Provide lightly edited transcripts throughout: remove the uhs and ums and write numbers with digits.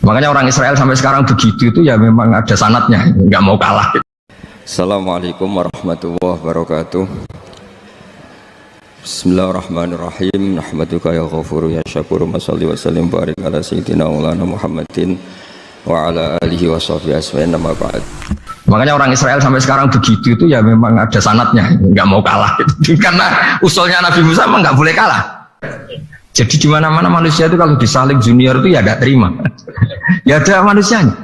Makanya orang Israel sampai sekarang begitu itu ya memang ada sanadnya, nggak mau kalah. Assalamualaikum warahmatullahi wabarakatuh. Bismillahirrahmanirrahim. Nahmaduka ya ghafuru ya syakuru. Masalli wa sallim barik ala sayyidina maulana Muhammadin wa ala alihi wa sahbihi asma'in nama ba'd. Makanya orang Israel sampai sekarang begitu itu ya memang ada sanadnya, nggak mau kalah. Karena usulnya Nabi Musa memang nggak boleh kalah. Jadi di mana-mana manusia itu kalau disalib junior itu ya tidak terima. Ya ada manusianya.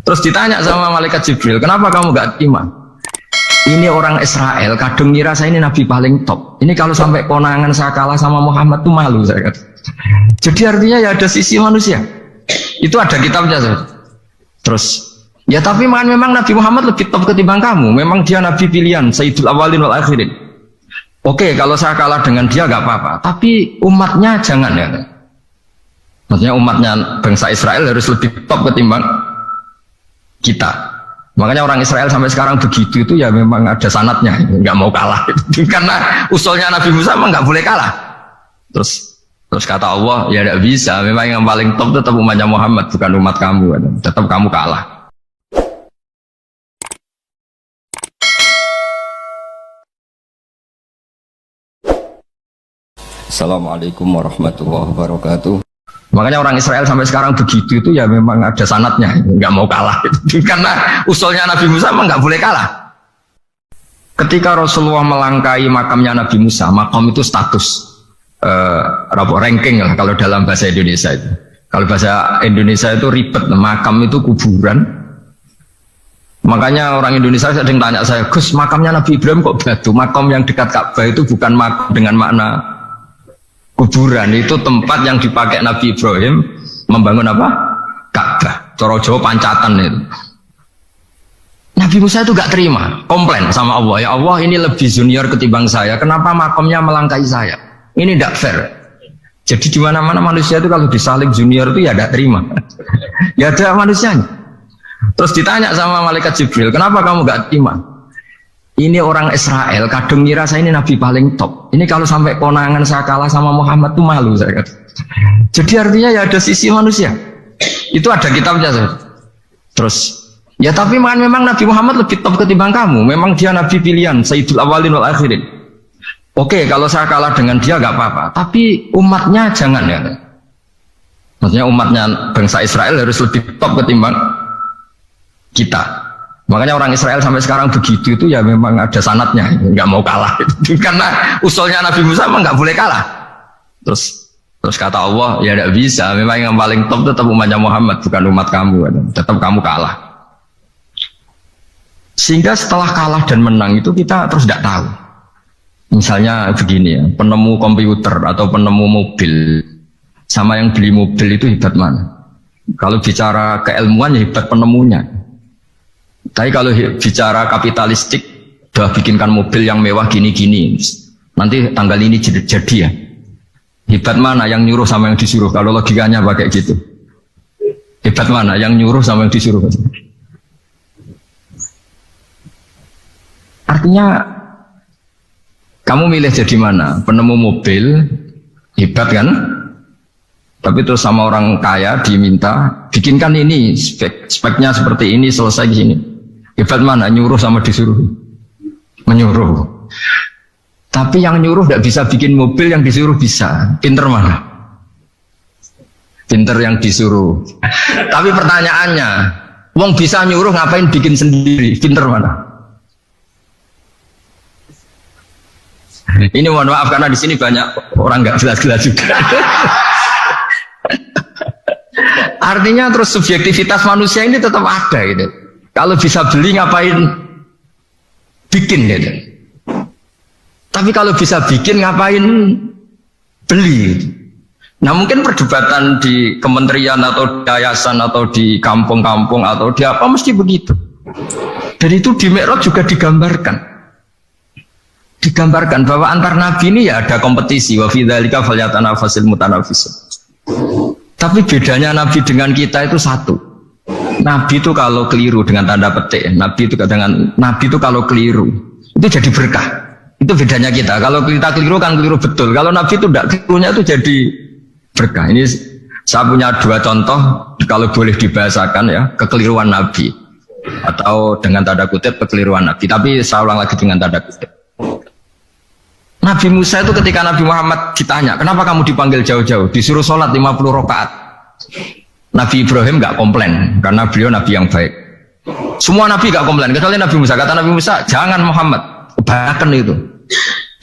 Terus ditanya sama malaikat Jibril, kenapa kamu nggak terima? Ini orang Israel kadang ngira saya ini nabi paling top. Ini kalau sampai konangan saya kalah sama Muhammad tuh malu saya kata. Jadi artinya ya ada sisi manusia. Itu ada kitabnya. Terus ya tapi memang Nabi Muhammad lebih top ketimbang kamu. Memang dia nabi pilihan, Sayyidul Awwalin wal Akhirin. Oke, kalau saya kalah dengan dia gak apa-apa, tapi umatnya jangan ya. Maksudnya umatnya bangsa Israel harus lebih top ketimbang kita. Makanya orang Israel sampai sekarang begitu itu ya memang ada sanadnya, nggak mau kalah. Karena usulnya Nabi Musa memang nggak boleh kalah. Terus kata Allah, ya tidak bisa. Memang yang paling top tetap umatnya Muhammad, bukan umat kamu. Tetap kamu kalah. Assalamualaikum warahmatullahi wabarakatuh. Makanya orang Israel sampai sekarang begitu itu ya memang ada sanadnya, nggak mau kalah. Karena usulnya Nabi Musa memang nggak boleh kalah. Ketika Rasulullah melangkai makamnya Nabi Musa, makam itu status ranking lah kalau dalam bahasa Indonesia itu. Kalau bahasa Indonesia itu ribet, makam itu kuburan. Makanya orang Indonesia sering tanya saya, Gus, makamnya Nabi Ibrahim kok batu? Makam yang dekat Ka'bah itu bukan makam dengan makna kuburan, itu tempat yang dipakai Nabi Ibrahim membangun apa? Ka'bah. Cara Jawa pancatan itu. Nabi Musa itu gak terima, komplain sama Allah. Ya Allah, ini lebih junior ketimbang saya. Kenapa makamnya melangkai saya? Ini tidak fair. Jadi di mana-mana manusia itu kalau disalib junior itu ya tidak terima. Ya ada manusianya. Terus ditanya sama malaikat Jibril, kenapa kamu gak terima? Ini orang Israel kadang ngira saya ini nabi paling top. Ini kalau sampai konangan saya kalah sama Muhammad tuh malu saya kata. Jadi artinya ya ada sisi manusia. Itu ada kitabnya. Terus ya tapi memang Nabi Muhammad lebih top ketimbang kamu. Memang dia nabi pilihan, Sayyidul Awwalin wal Akhirin. Oke, kalau saya kalah dengan dia gak apa-apa. Tapi umatnya jangan ya. Maksudnya umatnya bangsa Israel harus lebih top ketimbang kita. Makanya orang Israel sampai sekarang begitu itu ya memang ada sanadnya, nggak mau kalah. Karena usulnya Nabi Musa memang nggak boleh kalah. Terus kata Allah, ya tidak bisa. Memang yang paling top tetap umatnya Muhammad, bukan umat kamu. Tetap kamu kalah. Sehingga setelah kalah dan menang itu kita terus tidak tahu. Misalnya begini ya, penemu komputer atau penemu mobil sama yang beli mobil itu hebat mana? Kalau bicara keilmuan ya hebat penemunya. Tapi kalau bicara kapitalistik, udah bikinkan mobil yang mewah gini-gini, nanti tanggal ini jadi ya. Hebat mana yang nyuruh sama yang disuruh? Kalau logikanya pakai gitu. Hebat mana yang nyuruh sama yang disuruh? Artinya kamu milih jadi mana? Penemu mobil, hebat kan? Tapi terus sama orang kaya diminta, bikinkan ini, speknya seperti ini, selesai di sini. Hebat mana? Nyuruh sama disuruh? Menyuruh. Tapi yang nyuruh tidak bisa bikin mobil, yang disuruh bisa. Pinter mana? Pinter yang disuruh. Tapi pertanyaannya, wong bisa nyuruh ngapain bikin sendiri? Pinter mana? Ini mohon maaf karena di sini banyak orang nggak jelas-jelas juga. Artinya terus subjektivitas manusia ini tetap ada gitu. Kalau bisa beli ngapain bikin gitu. Tapi kalau bisa bikin ngapain beli gitu. Nah mungkin perdebatan di kementerian atau di yayasan atau di kampung-kampung atau di apa mesti begitu. Dan itu di Mi'raj juga digambarkan bahwa antar nabi ini ya ada kompetisi. Wa fi dzalika falyatanafasil mutanafisun. Tapi bedanya nabi dengan kita itu satu. Nabi itu kalau keliru dengan tanda petik, Nabi itu kalau keliru itu jadi berkah. Itu bedanya kita. Kalau kita keliru kan keliru betul. Kalau Nabi itu tidak kelirunya itu jadi berkah. Ini Saya punya dua contoh kalau boleh dibahasakan ya, kekeliruan Nabi atau dengan tanda kutip kekeliruan Nabi. Tapi saya ulang lagi dengan tanda kutip. Nabi Musa itu ketika Nabi Muhammad ditanya, kenapa kamu dipanggil jauh-jauh? Disuruh sholat 50 rakaat. Nabi Ibrahim nggak komplain karena beliau Nabi yang baik. Semua Nabi nggak komplain kecuali Nabi Musa. Kata Nabi Musa, jangan Muhammad, bahkan itu.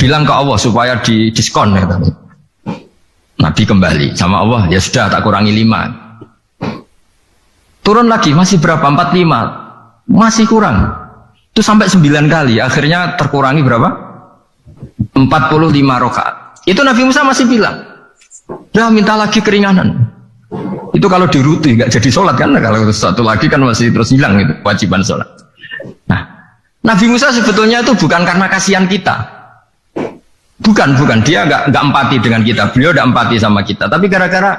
Bilang ke Allah supaya didiskon. Ya, Nabi kembali sama Allah, ya sudah tak kurangi 5. Turun lagi, masih berapa? 45. Masih kurang. Itu sampai 9 kali. Akhirnya terkurangi berapa? 45 rakaat. Itu Nabi Musa masih bilang, udah minta lagi keringanan. Itu kalau diruti nggak jadi sholat kan? Kalau satu lagi kan masih terus hilang itu kewajiban sholat. Nah, Nabi Musa sebetulnya itu bukan karena kasihan kita. Bukan, dia nggak empati dengan kita, beliau nggak empati sama kita, tapi gara-gara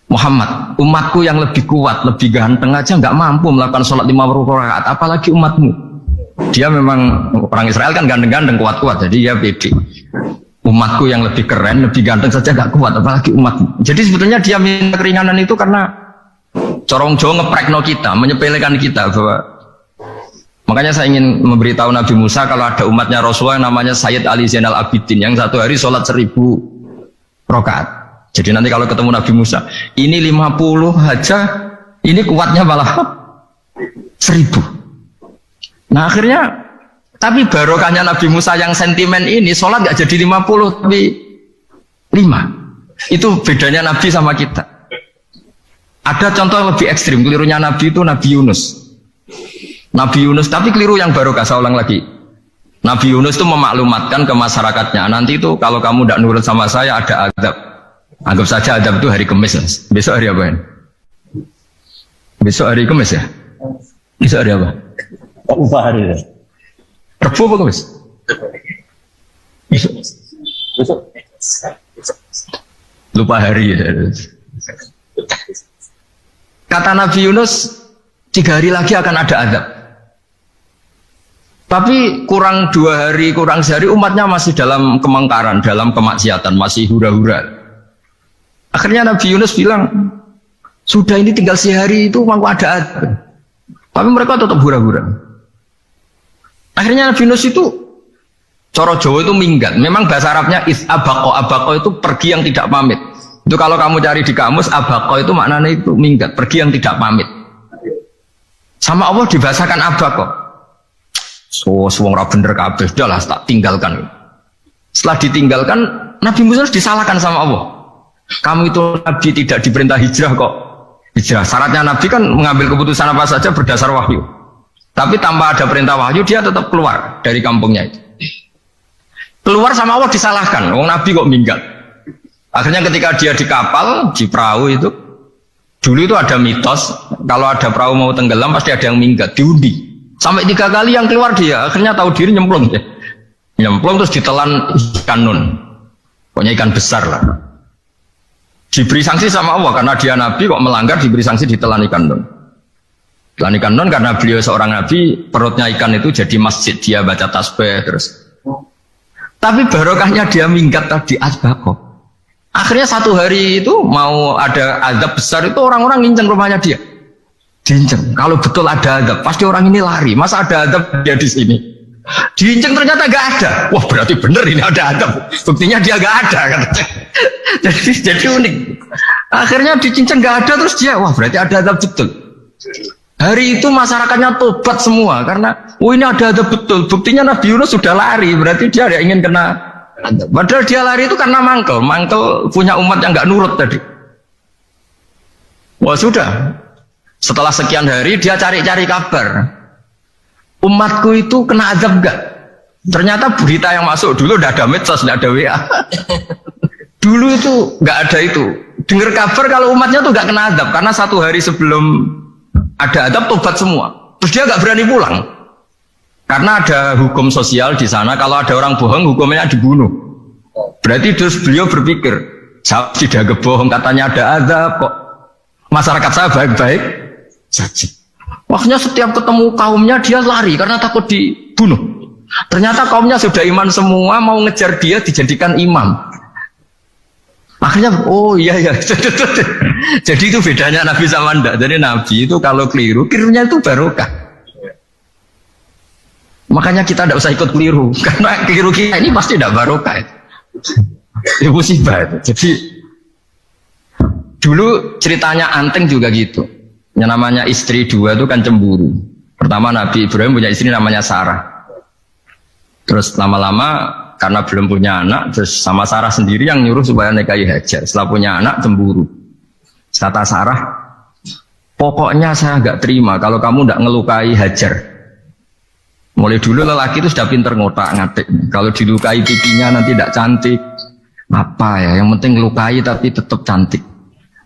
Muhammad, umatku yang lebih kuat, lebih ganteng aja nggak mampu melakukan sholat 50 rakaat, apalagi umatmu. Dia memang orang Israel kan ganteng-ganteng, kuat-kuat, jadi dia pede. Umatku yang lebih keren, lebih ganteng saja nggak kuat, apalagi umatmu. Jadi sebetulnya dia minta keringanan itu karena corong Jawa ngeprekno kita, menyepelekan kita bahwa. Makanya saya ingin memberitahu Nabi Musa kalau ada umatnya Rasulullah yang namanya Sayyid Ali Zainal Abidin yang satu hari sholat 1000 rakaat. Jadi nanti kalau ketemu Nabi Musa, ini 50 aja, ini kuatnya malah 1000. Nah akhirnya, tapi barokahnya Nabi Musa yang sentimen ini, sholat gak jadi 50 tapi 5. Itu bedanya Nabi sama kita. Ada contoh lebih ekstrim, kelirunya Nabi itu Nabi Yunus. Nabi Yunus, tapi keliru yang barokah, saya ulang lagi. Nabi Yunus itu memaklumatkan ke masyarakatnya, nanti itu kalau kamu tidak nurut sama saya ada azab. Anggap saja azab itu hari Kamis. Besok hari apa ya? Besok hari Kamis ya? Besok hari apa? Lupa hari ya. Rebu apa Kamis? Besok. Lupa hari ya. Kata Nabi Yunus, 3 hari lagi akan ada azab. Tapi kurang 2 hari, kurang sehari umatnya masih dalam kemungkaran, dalam kemaksiatan, masih hura-hura. Akhirnya Nabi Yunus bilang, sudah ini tinggal sehari itu mau ada azab. Tapi mereka tetap hura-hura. Akhirnya Nabi Yunus itu, coro Jawa itu minggat. Memang bahasa Arabnya abako itu pergi yang tidak pamit. Itu kalau kamu cari di kamus, abako itu maknanya itu minggat, pergi yang tidak pamit. Sama Allah dibahasakan abako. So, wong ra bener kabeh, udahlah tak tinggalkan. Setelah ditinggalkan, Nabi Musa disalahkan sama Allah. Kamu itu Nabi tidak diperintah hijrah kok. Hijrah, syaratnya Nabi kan mengambil keputusan apa saja berdasar wahyu. Tapi tanpa ada perintah wahyu, dia tetap keluar dari kampungnya itu. Keluar sama Allah disalahkan, wong Nabi kok minggat. Akhirnya ketika dia di kapal, di perahu itu, dulu itu ada mitos, kalau ada perahu mau tenggelam pasti ada yang minggat, diundi. Sampai 3 kali yang keluar dia, akhirnya tahu diri nyemplung ya. Nyemplung terus ditelan ikan nun. Pokoknya ikan besar lah. Diberi sanksi sama Allah, karena dia Nabi kok melanggar, diberi sanksi ditelan ikan nun. Telan ikan nun karena beliau seorang Nabi, perutnya ikan itu jadi masjid, dia baca tasbih terus. Tapi barokahnya dia minggat tadi asbako. Akhirnya 1 hari itu mau ada azab besar itu orang-orang nginceng rumahnya dia. Diinceng. Kalau betul ada azab, pasti orang ini lari. Masa ada azab dia di sini? Diinceng ternyata gak ada. Wah berarti bener ini ada azab. Buktinya dia gak ada. jadi unik. Akhirnya dicinceng gak ada terus dia, wah berarti ada azab betul. Hari itu masyarakatnya tobat semua karena, oh ini ada azab betul. Buktinya Nabi Yunus sudah lari, berarti dia tidak ingin kena azab. Padahal dia lari itu karena mangkel punya umat yang gak nurut tadi. Wah sudah. Setelah sekian hari dia cari-cari kabar. Umatku itu kena azab gak? Ternyata berita yang masuk dulu udah ada medsos, udah ada WA. Dulu itu gak ada itu. Dengar kabar kalau umatnya tuh gak kena azab karena 1 hari sebelum ada azab tobat semua. Terus dia gak berani pulang. Karena ada hukum sosial di sana, kalau ada orang bohong hukumnya dibunuh. Berarti terus beliau berpikir, saya tidak bohong, katanya ada azab kok. Masyarakat saya baik-baik saja. Waktunya setiap ketemu kaumnya dia lari karena takut dibunuh. Ternyata kaumnya sudah iman semua, mau ngejar dia dijadikan imam. Akhirnya, oh iya iya. Jadi itu bedanya Nabi sama ndak. Jadi Nabi itu kalau kelirunya itu barokah. Makanya kita tidak usah ikut keliru, karena keliru kita ini pasti tidak barokah. Itu musibah itu. Jadi dulu ceritanya Anteng juga gitu. Yang namanya istri dua itu kan cemburu. Pertama Nabi Ibrahim punya istri namanya Sarah. Terus lama-lama karena belum punya anak, terus sama Sarah sendiri yang nyuruh supaya nikahi Hajar. Setelah punya anak cemburu. Kata Sarah, pokoknya saya nggak terima kalau kamu nggak ngelukai Hajar. Mulai dulu lelaki itu sudah pinter ngotak-ngatik. Kalau dilukai pipinya nanti tidak cantik. Apa ya? Yang penting ngelukai tapi tetap cantik.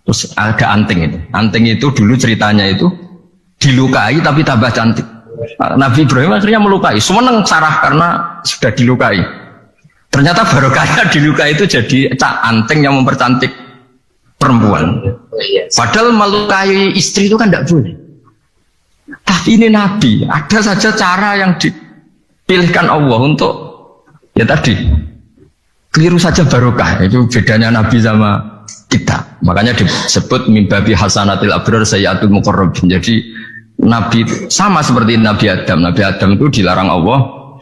Terus ada Anteng itu. Anteng itu dulu ceritanya itu dilukai tapi tambah cantik. Nabi Ibrahim akhirnya melukai. Seneng Sarah karena sudah dilukai. Ternyata barokahnya dilukai itu jadi cak Anteng yang mempercantik perempuan. Padahal melukai istri itu kan tidak boleh. Tapi ini Nabi, ada saja cara yang dipilihkan Allah untuk ya tadi keliru saja barokah. Itu bedanya Nabi sama kita. Makanya disebut mimbabi hasanatil abrar sayyatul muqarrabin. Jadi Nabi sama seperti Nabi Adam. Nabi Adam itu dilarang Allah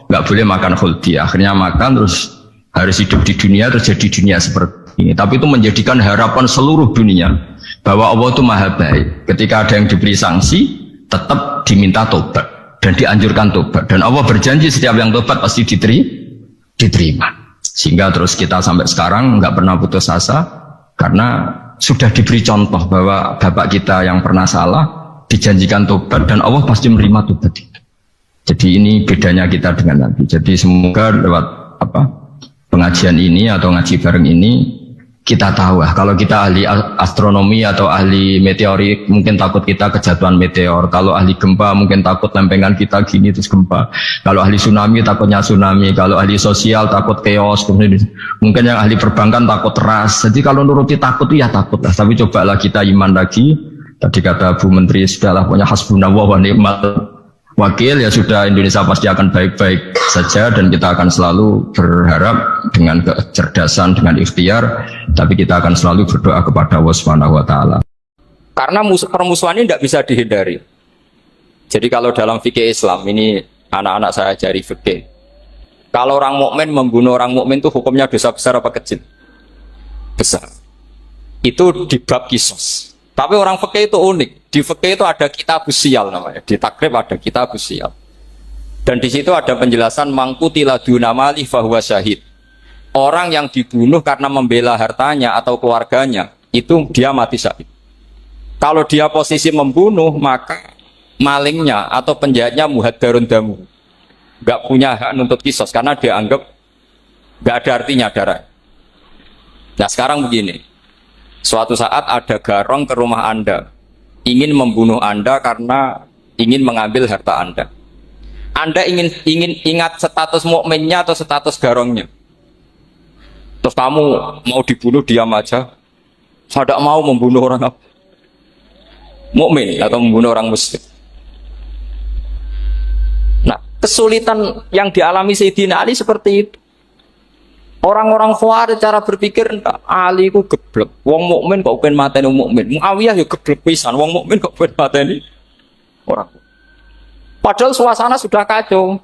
nggak boleh makan khuldi. Akhirnya makan terus harus hidup di dunia, terjadi dunia seperti ini. Tapi itu menjadikan harapan seluruh dunia bahwa Allah itu maha baik. Ketika ada yang diberi sanksi, tetap diminta tobat dan dianjurkan tobat. Dan Allah berjanji setiap yang tobat pasti diterima. Sehingga terus kita sampai sekarang nggak pernah putus asa karena sudah diberi contoh bahwa bapak kita yang pernah salah dijanjikan tobat dan Allah pasti menerima tobat itu. Jadi ini bedanya kita dengan Nabi. Jadi semoga lewat pengajian ini atau ngaji bareng ini kita tahu kalau kita ahli astronomi atau ahli meteorik mungkin takut kita kejatuhan meteor. Kalau ahli gempa mungkin takut lempengan kita gini terus gempa. Kalau ahli tsunami takutnya tsunami. Kalau ahli sosial takut chaos. Mungkin yang ahli perbankan takut ras. Jadi kalau nuruti takut itu ya takut lah. Tapi cobalah kita iman lagi. Tadi kata Bu Menteri sudahlah punya hasbunallah wa ni'mal wakil, ya sudah, Indonesia pasti akan baik-baik saja dan kita akan selalu berharap dengan kecerdasan, dengan ikhtiar, tapi kita akan selalu berdoa kepada Allah Subhanahu wa taala. Karena permusuhan ini tidak bisa dihindari. Jadi kalau dalam fikih Islam ini anak-anak saya ajari fikih. Kalau orang mukmin membunuh orang mukmin itu hukumnya dosa besar apa kecil? Besar. Itu di bab kisos. Tapi orang fikih itu unik. Di fikih itu ada kitab usial namanya. Di takrib ada kitab usial. Dan di situ ada penjelasan mangkutila dunamali fahuwa syahid. Orang yang dibunuh karena membela hartanya atau keluarganya, itu dia mati syahid. Kalau dia posisi membunuh, maka malingnya atau penjahatnya muhaddarun damu. Gak punya hak nuntut kisos karena dia anggap gak ada artinya darah. Nah sekarang begini. Suatu saat ada garong ke rumah Anda, ingin membunuh Anda karena ingin mengambil harta Anda. Anda ingin ingat status mukminnya atau status garongnya. Terus kamu mau dibunuh diam aja. Saya tidak mau membunuh orang mukmin atau membunuh orang muslim. Nah, kesulitan yang dialami Sayyidina Ali seperti itu. Orang-orang Khawarij cara berpikir Ali ku geblek. Wong mukmin kok pengen mateni wong mukmin. Muawiyah ya geblek pisan. Wong mukmin kok pengen mateni orang. Padahal suasana sudah kacau.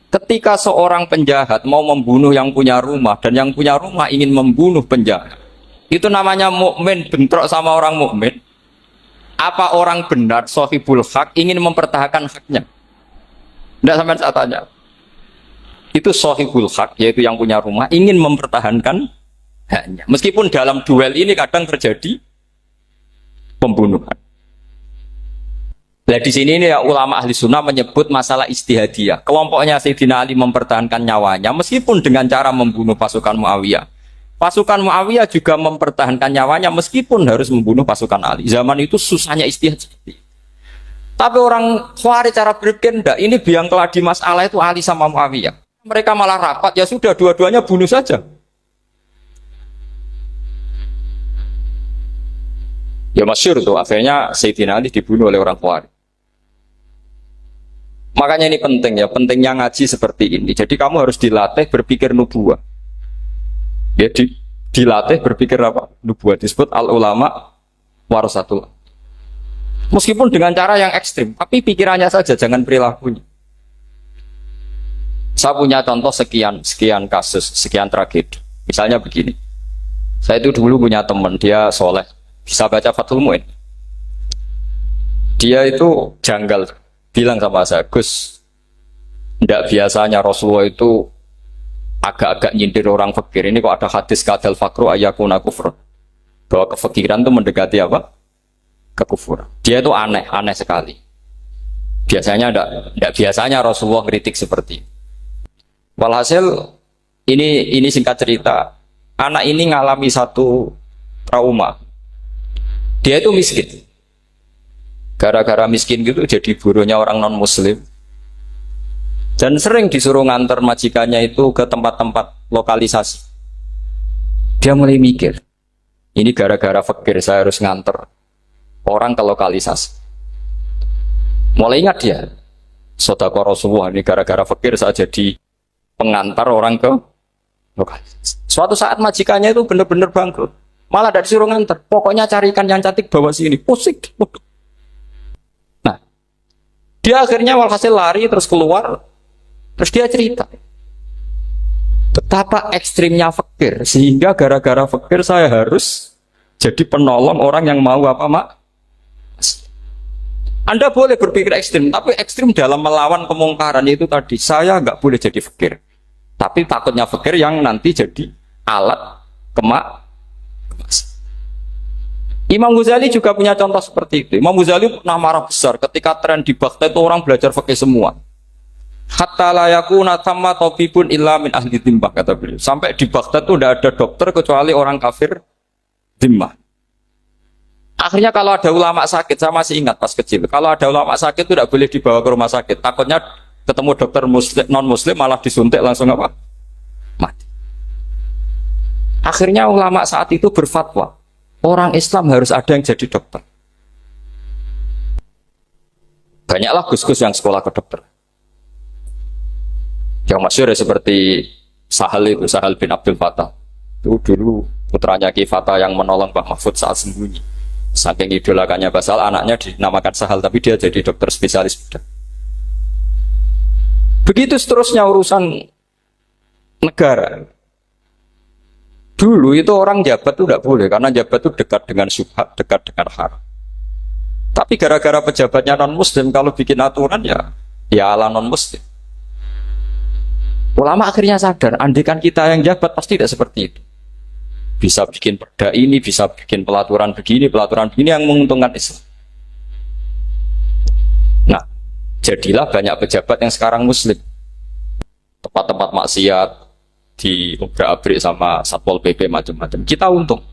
Ketika seorang penjahat mau membunuh yang punya rumah dan yang punya rumah ingin membunuh penjahat. Itu namanya mukmin bentrok sama orang mukmin. Apa orang benar sahibul hak ingin mempertahankan haknya? Tidak sampai saya tanya. Itu sahibul hak, yaitu yang punya rumah ingin mempertahankan haknya. Meskipun dalam duel ini kadang terjadi pembunuhan. Nah di sini ini ya, ulama ahli sunnah menyebut masalah istihadiyah. Kelompoknya Sayyidina Ali mempertahankan nyawanya meskipun dengan cara membunuh pasukan Muawiyah. Pasukan Muawiyah juga mempertahankan nyawanya meskipun harus membunuh pasukan Ali. Zaman itu susahnya istihad seperti itu. Tapi orang Khawarij cara berpikir enggak, ini biang keladi masalah itu Ali sama Muawiyah. Mereka malah rapat, ya sudah dua-duanya bunuh saja. Ya masyhur tuh, akhirnya Sayyidina Ali dibunuh oleh orang Khawarij. Makanya ini penting ya, pentingnya ngaji seperti ini. Jadi kamu harus dilatih berpikir nubuwah. Ya dilatih berpikir apa? Nubuat disebut al ulama warasatul. Meskipun dengan cara yang ekstrim, tapi pikirannya saja, jangan perilakunya. Saya punya contoh sekian kasus, sekian tragedi. Misalnya begini, saya itu dulu punya teman, dia soleh, bisa baca Fathul Mu'in. Dia itu janggal, bilang sama saya, Gus, tidak biasanya Rasulullah itu agak-agak nyindir orang fakir. Ini kok ada hadis kadal fakru ayakuna kufur, bahwa kefakiran itu mendekati apa? Kekufuran. Dia itu aneh sekali. Biasanya tidak biasanya Rasulullah kritik seperti itu. Walhasil ini singkat cerita, anak ini ngalami satu trauma. Dia itu miskin. Gara-gara miskin gitu jadi buruhnya orang non muslim. Dan sering disuruh nganter majikannya itu ke tempat-tempat lokalisasi. Dia mulai mikir, ini gara-gara fakir saya harus nganter orang ke lokalisasi. Mulai ingat dia, sedekah Rasulullah ini gara-gara fakir saya jadi pengantar orang ke lokalisasi. Suatu saat majikannya itu benar-benar bangkrut, malah tidak disuruh nganter. Pokoknya carikan yang cantik bawa sini. Pusing. Nah, dia akhirnya walhasil lari terus keluar. Terus dia cerita betapa ekstrimnya fakir, sehingga gara-gara fakir saya harus jadi penolong orang yang mau apa mak. Anda boleh berpikir ekstrim, tapi ekstrim dalam melawan kemungkaran itu tadi. Saya nggak boleh jadi fakir, tapi takutnya fakir yang nanti jadi alat kemak. Imam Ghazali juga punya contoh seperti itu. Imam Ghazali pernah marah besar ketika tren di Baghdad itu orang belajar fikih semua. Hatta layakuna thamma tabibun illa min ahli dhimmah, kata beliau. Sampai di Baghdad itu tidak ada dokter kecuali orang kafir dhimmah. Akhirnya kalau ada ulama sakit, saya masih ingat pas kecil, kalau ada ulama sakit itu tidak boleh dibawa ke rumah sakit. Takutnya ketemu dokter non muslim malah disuntik langsung apa? Mati. Akhirnya ulama saat itu berfatwa, orang Islam harus ada yang jadi dokter. Banyaklah gus-gus yang sekolah ke dokter. Yang masyhur seperti Sahal bin Abdul Fattah. Itu dulu putranya Ki Fattah yang menolong Mbah Mahfud saat sembunyi. Saking idolakannya Basal, anaknya dinamakan Sahal, tapi dia jadi dokter spesialis bedah. Begitu seterusnya urusan negara. Dulu itu orang jabat itu tidak boleh, karena jabat itu dekat dengan syubhat, dekat dengan haram. Tapi gara-gara pejabatnya non muslim, kalau bikin aturan ya ala non muslim. Ulama akhirnya sadar, andikan kita yang jabat pasti tidak seperti itu. Bisa bikin perda ini, bisa bikin pelaturan begini yang menguntungkan Islam. Nah, jadilah banyak pejabat yang sekarang muslim. Tempat-tempat maksiat diobrak-abrik sama Satpol PP macam-macam. Kita untung.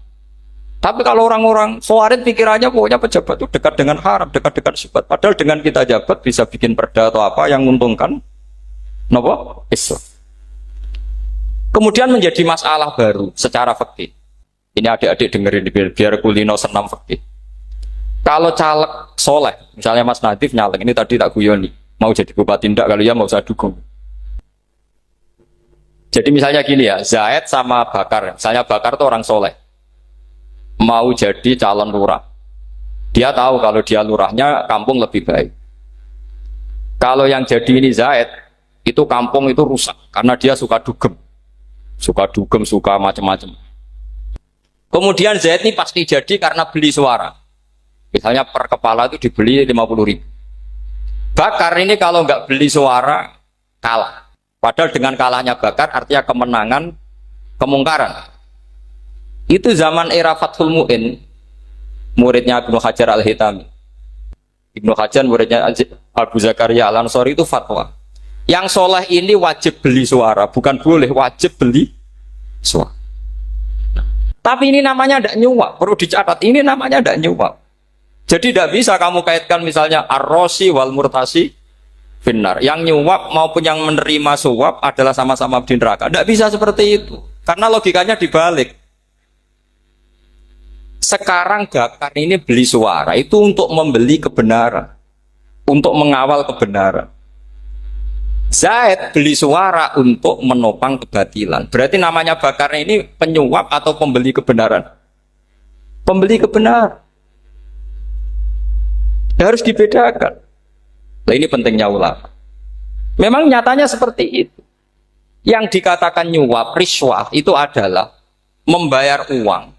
Tapi kalau orang-orang Khawarij pikirannya pokoknya pejabat itu dekat dengan haram, dekat-dekat syubhat. Padahal dengan kita jabat bisa bikin perda atau apa yang menguntungkan Islam. Kemudian menjadi masalah baru secara fikih. Ini adik-adik dengerin biar kulino senam fikih. Kalau caleg soleh, misalnya Mas Nadif nyalek, ini tadi tak guyoni, mau jadi bupati ndak, kalau ya mau saya dukung. Jadi misalnya gini ya, Zaid sama Bakar, misalnya Bakar itu orang soleh, mau jadi calon lurah. Dia tahu kalau dia lurahnya kampung lebih baik. Kalau yang jadi ini Zaid, itu kampung itu rusak karena dia suka dugem, suka macam-macam. Kemudian Zaid ini pasti jadi karena beli suara. Misalnya per kepala itu dibeli 50.000. Bakar ini kalau nggak beli suara kalah. Padahal dengan kalahnya Bakar artinya kemenangan kemungkaran. Itu zaman era Fathul Mu'in, muridnya Ibnu Hajar Al-Hitami. Ibnu Hajar muridnya Abu Zakaria Al-Ansori itu fatwa. Yang soleh ini wajib beli suara, bukan boleh, wajib beli suara. Tapi ini namanya tidak nyuap, perlu dicatat, ini namanya tidak nyuap. Jadi tidak bisa kamu kaitkan misalnya ar-rosi wal murtasi finnar. Yang nyuap maupun yang menerima suap adalah sama-sama di neraka. Tidak bisa seperti itu, karena logikanya dibalik. Sekarang Bakar ini beli suara itu untuk membeli kebenaran, untuk mengawal kebenaran. Zaid beli suara untuk menopang kebatilan. Berarti namanya bakarnya ini penyuap atau pembeli kebenaran? Pembeli kebenaran. Harus dibedakan. Nah ini pentingnya ulama. Memang nyatanya seperti itu. Yang dikatakan nyuap, riswah itu adalah membayar uang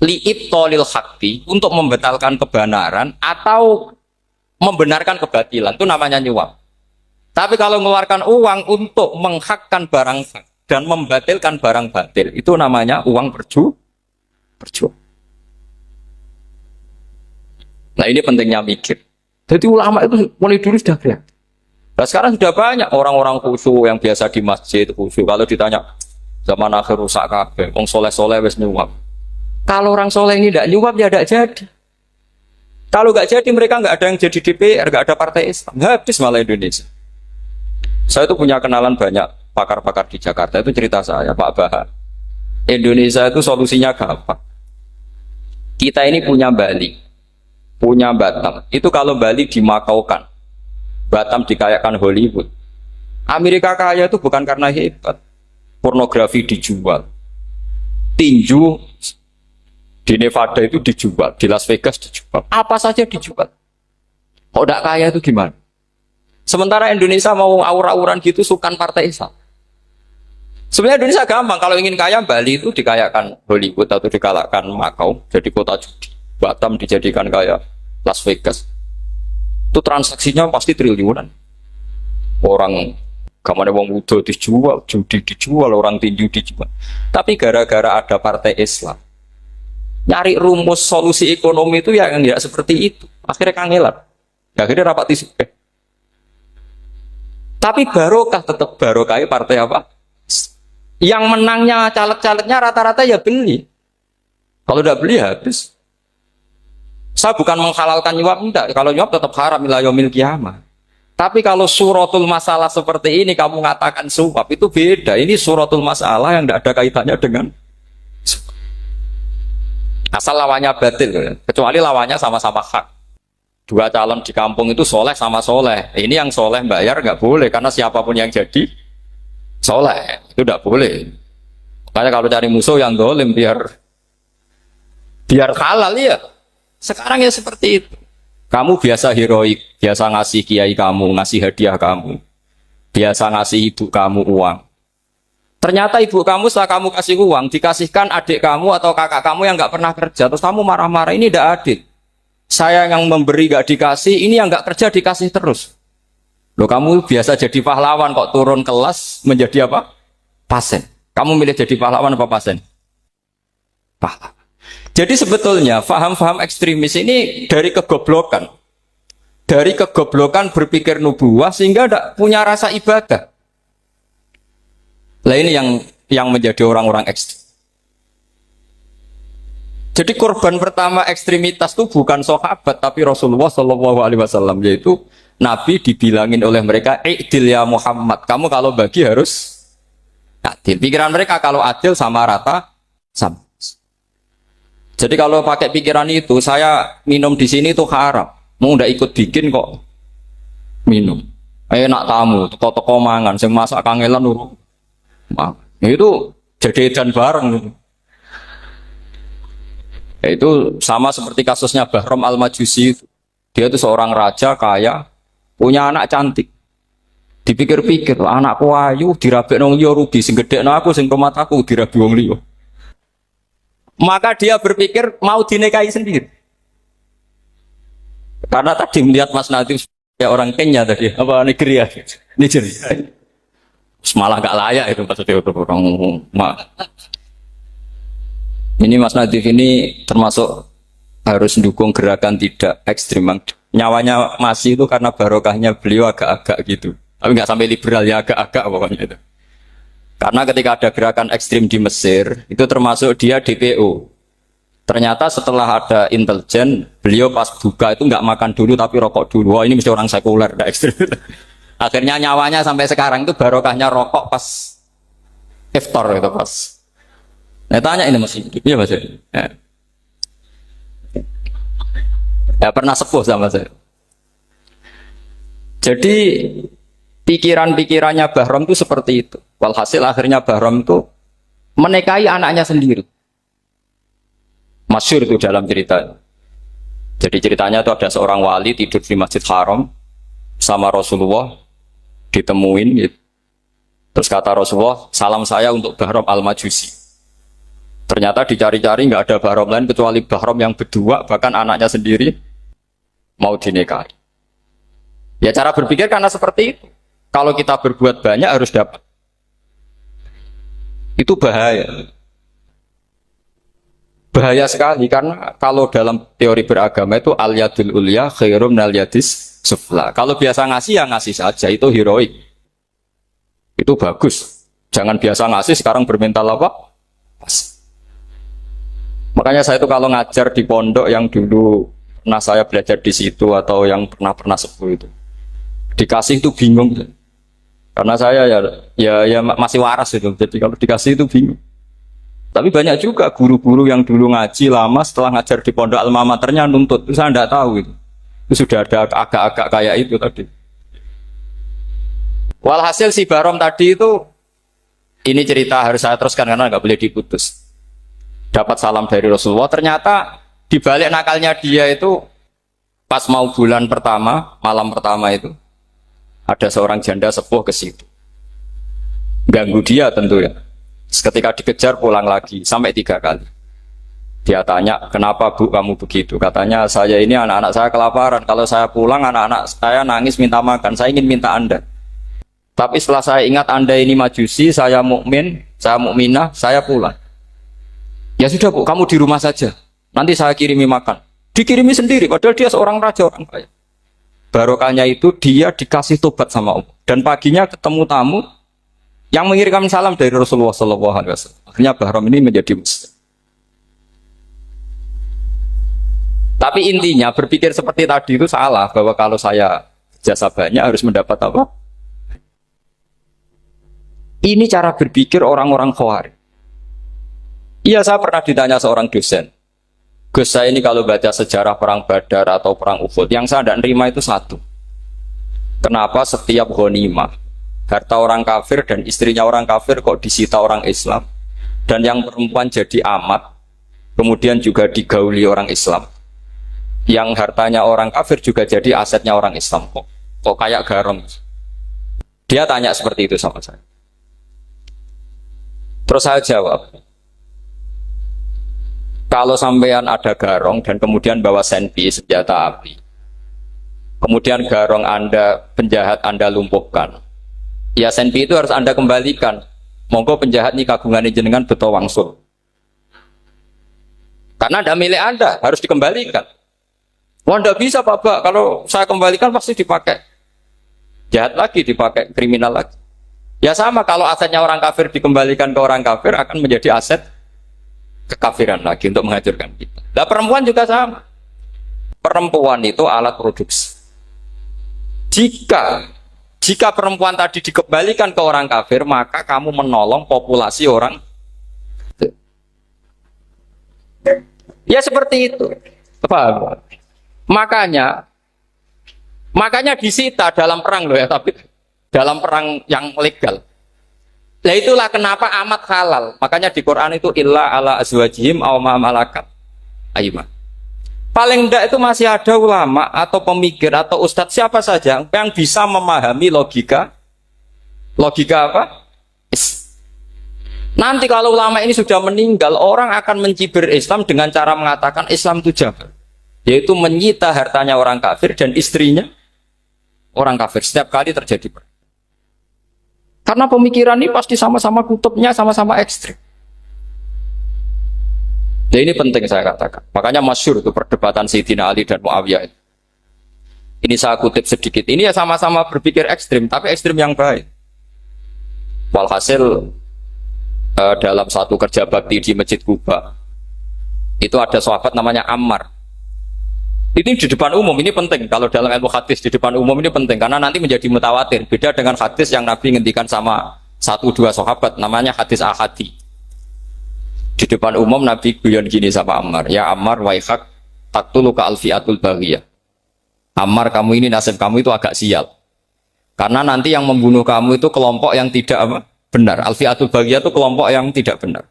li'ibtolil haqqi untuk membatalkan kebenaran atau membenarkan kebatilan. Itu namanya nyuap. Tapi kalau mengeluarkan uang untuk menghakkan barang hak dan membatalkan barang batil, itu namanya uang perjuangan. Nah ini pentingnya mikir. Jadi ulama itu mulai dulu sudah kreatif. Nah sekarang sudah banyak orang-orang khusyuk yang biasa di masjid khusyuk. Kalau ditanya zaman akhir rusak kabeh, wong soleh-soleh wis nyuap. Kalau orang soleh ini tidak nyuap ya tidak jadi. Kalau nggak jadi mereka nggak ada yang jadi DPR, nggak ada partai Islam, habis malah Indonesia. Saya itu punya kenalan banyak pakar-pakar di Jakarta, itu cerita saya Pak Bahar. Indonesia itu solusinya gampang. Kita ini punya Bali, punya Batam. Itu kalau Bali dimakaukan, Batam dikayakan Hollywood. Amerika kaya itu bukan karena hebat. Pornografi dijual, tinju di Nevada itu dijual, di Las Vegas dijual, apa saja dijual. Kok tidak kaya itu gimana? Sementara Indonesia mau aur-auran gitu sukan partai Islam. Sebenarnya Indonesia gampang, kalau ingin kaya Bali itu dikayakan Hollywood atau dikayakan Makau, jadi kota judi. Batam dijadikan kaya Las Vegas. Itu transaksinya pasti triliunan. Orang kamane wong wudo dijual, judi dijual, orang tinju dijual. Tapi gara-gara ada partai Islam, nyari rumus solusi ekonomi itu yang tidak seperti itu. Akhirnya kangelan. Akhirnya rapat isu. Tapi barokah tetap barokah partai apa? Yang menangnya caleg-calegnya rata-rata ya beli. Kalau tidak beli habis. Saya bukan menghalalkan nyuap, enggak. Kalau nyuap tetap haram ila yaumil qiyamah. Tapi kalau suratul masalah seperti ini kamu mengatakan suap itu beda. Ini suratul masalah yang tidak ada kaitannya dengan asal lawannya batil, kecuali lawannya sama-sama hak. Dua calon di kampung itu soleh sama soleh. Ini yang soleh bayar nggak boleh karena siapapun yang jadi soleh itu tidak boleh. Makanya kalau cari musuh yang dolim biar halal ya. Sekarang ya seperti itu. Kamu biasa heroik, biasa ngasih kiai kamu, ngasih hadiah kamu, biasa ngasih ibu kamu uang. Ternyata ibu kamu setelah kamu kasih uang, dikasihkan adik kamu atau kakak kamu yang nggak pernah kerja, terus kamu marah-marah, ini tidak adil. Saya yang memberi nggak dikasih, ini yang nggak kerja dikasih terus. Loh kamu biasa jadi pahlawan kok turun kelas menjadi apa? Pasien. Kamu milih jadi pahlawan apa pasien? Pahlawan. Jadi sebetulnya faham-faham ekstremis ini dari kegoblokan. Dari kegoblokan berpikir nubuwah sehingga tidak punya rasa ibadah. Nah ini yang menjadi orang-orang ekstrim. Jadi korban pertama ekstremitas itu bukan sahabat tapi Rasulullah SAW, yaitu Nabi dibilangin oleh mereka, "I'dil ya Muhammad, kamu kalau bagi harus adil." Pikiran mereka kalau adil sama rata sama. Jadi kalau pakai pikiran itu, saya minum di sini itu haram. Mau ndak ikut bikin kok minum. Enak tamu, toko-toko mangan, sing masak kangelan nuru. Itu jadi edan bareng. Itu sama seperti kasusnya Bahram Al-Majusi. Dia itu seorang raja kaya, punya anak cantik. Dipikir-pikir, anakku ayu dirabi nang liya rugi, sing gedhekno aku sing rumah aku dirabi wong liya. Maka dia berpikir mau dinikahi sendiri. Karena tadi melihat Mas Nadif ya orang Kenya tadi, apa Nigeria. Malah gak layak itu maksudnya untuk orang. Ini Mas Nadif ini termasuk harus mendukung gerakan tidak ekstrim. Nyawanya masih itu karena barokahnya beliau agak-agak gitu. Tapi nggak sampai liberal ya, agak-agak pokoknya itu. Karena ketika ada gerakan ekstrim di Mesir, itu termasuk dia DPO. Ternyata setelah ada intelijen, beliau pas buka itu nggak makan dulu tapi rokok dulu. Wah ini mesti orang sekuler, nggak ekstrim. Akhirnya nyawanya sampai sekarang itu barokahnya rokok pas iftar itu pas. Nah tanya ini masih hidup, iya mas ya. Ya pernah sepuh sama saya. Jadi Pikiran-pikirannya Bahram itu seperti itu. Walhasil akhirnya Bahram itu menikahi anaknya sendiri. Masyhur itu dalam cerita. Jadi ceritanya itu ada seorang wali tidur di Masjid Haram sama Rasulullah, ditemuin gitu. Terus kata Rasulullah, salam saya untuk Bahram al-Majusi. Ternyata dicari-cari nggak ada Bahram lain kecuali Bahram yang berdua, bahkan anaknya sendiri mau dinikahi. Ya cara berpikir karena seperti itu. Kalau kita berbuat banyak harus dapat. Itu bahaya. Bahaya sekali karena kalau dalam teori beragama itu al-yadul ulya khairum minal yadis sufla. Kalau biasa ngasih ya ngasih saja, itu heroik. Itu bagus. Jangan biasa ngasih sekarang bermental apa? Makanya saya itu kalau ngajar di pondok yang dulu pernah saya belajar di situ atau yang pernah sepuh itu, dikasih itu bingung. Karena saya ya masih waras itu, jadi kalau dikasih itu bingung. Tapi banyak juga guru-guru yang dulu ngaji lama setelah ngajar di pondok alma maternya nuntut, itu saya tidak tahu itu. Itu sudah ada agak-agak kayak itu tadi. Walhasil si Bahram tadi itu, ini cerita harus saya teruskan karena nggak boleh diputus. Dapat salam dari Rasulullah, ternyata di balik nakalnya dia itu pas mau bulan pertama, malam pertama itu ada seorang janda sepuh ke situ. Ganggu dia tentu ya. Ketika dikejar pulang lagi sampai 3 kali. Dia tanya, kenapa Bu kamu begitu? Katanya, saya ini anak-anak saya kelaparan. Kalau saya pulang anak-anak saya nangis minta makan. Saya ingin minta Anda. Tapi setelah saya ingat Anda ini majusi, saya mukmin, saya mukminah, saya pulang. Ya sudah Bu, kamu di rumah saja. Nanti saya kirimi makan. Dikirimi sendiri, padahal dia seorang raja, orang kaya. Barokahnya itu dia dikasih tobat sama Allah. Dan paginya ketemu tamu yang mengirimkan salam dari Rasulullah SAW. Akhirnya Bahram ini menjadi muslim. Tapi intinya berpikir seperti tadi itu salah, bahwa kalau saya jasa banyak harus mendapat apa? Ini cara berpikir orang-orang Khawarij. Iya, saya pernah ditanya seorang dosen. Gus, saya ini kalau baca sejarah perang Badar atau perang Uhud, yang saya tidak nerima itu satu. Kenapa setiap ghanimah, harta orang kafir dan istrinya orang kafir kok disita orang Islam, dan yang perempuan jadi amat, kemudian juga digauli orang Islam, yang hartanya orang kafir juga jadi asetnya orang Islam, kok kayak garong. Dia tanya seperti itu sama saya. Terus saya jawab, kalau sampean ada garong dan kemudian bawa senpi, senjata api, kemudian garong Anda, penjahat Anda lumpuhkan, ya senpi itu harus Anda kembalikan. Monggo penjahat ini kagungan jenengan beto wangsul. Karena ada milik Anda, harus dikembalikan. Wah, tidak bisa Pak, kalau saya kembalikan pasti dipakai jahat lagi, dipakai kriminal lagi. Ya sama, kalau asetnya orang kafir dikembalikan ke orang kafir akan menjadi aset kekafiran lagi untuk menghancurkan kita. Nah, perempuan juga sama. Perempuan itu alat produksi. Jika perempuan tadi dikembalikan ke orang kafir, maka kamu menolong populasi orang. Ya seperti itu. Paham? Makanya disita dalam perang loh ya, tapi dalam perang yang legal. Nah itulah kenapa amat halal. Makanya di Quran itu illa ala azwajihim aw ma malakat aymah. Paling enggak itu masih ada ulama atau pemikir atau ustadz siapa saja yang bisa memahami logika apa? Nanti kalau ulama ini sudah meninggal, orang akan mencibir Islam dengan cara mengatakan Islam itu jabar, yaitu menyita hartanya orang kafir dan istrinya orang kafir setiap kali terjadi perang. Karena pemikiran ini pasti sama-sama kutubnya, sama-sama ekstrim. Ya ini penting saya katakan. Makanya masyhur itu perdebatan Sayyidina Ali dan Muawiyah. Ini saya kutip sedikit. Ini ya sama-sama berpikir ekstrim, tapi ekstrim yang baik. Walhasil dalam satu kerja bakti di Masjid Kuba, itu ada sahabat namanya Ammar. Ini di depan umum, ini penting. Kalau dalam ilmu hadis di depan umum ini penting karena nanti menjadi mutawatir. Beda dengan hadis yang Nabi ngendikan sama 1-2 sahabat, namanya hadis ahadi. Di depan umum Nabi guyon gini sama Ammar, ya Ammar waihak taktuluka alfiatul baghiyah. Ammar, kamu ini nasib kamu itu agak sial. Karena nanti yang membunuh kamu itu kelompok yang tidak apa? Benar. Al-fi'atul baghiyah itu kelompok yang tidak benar.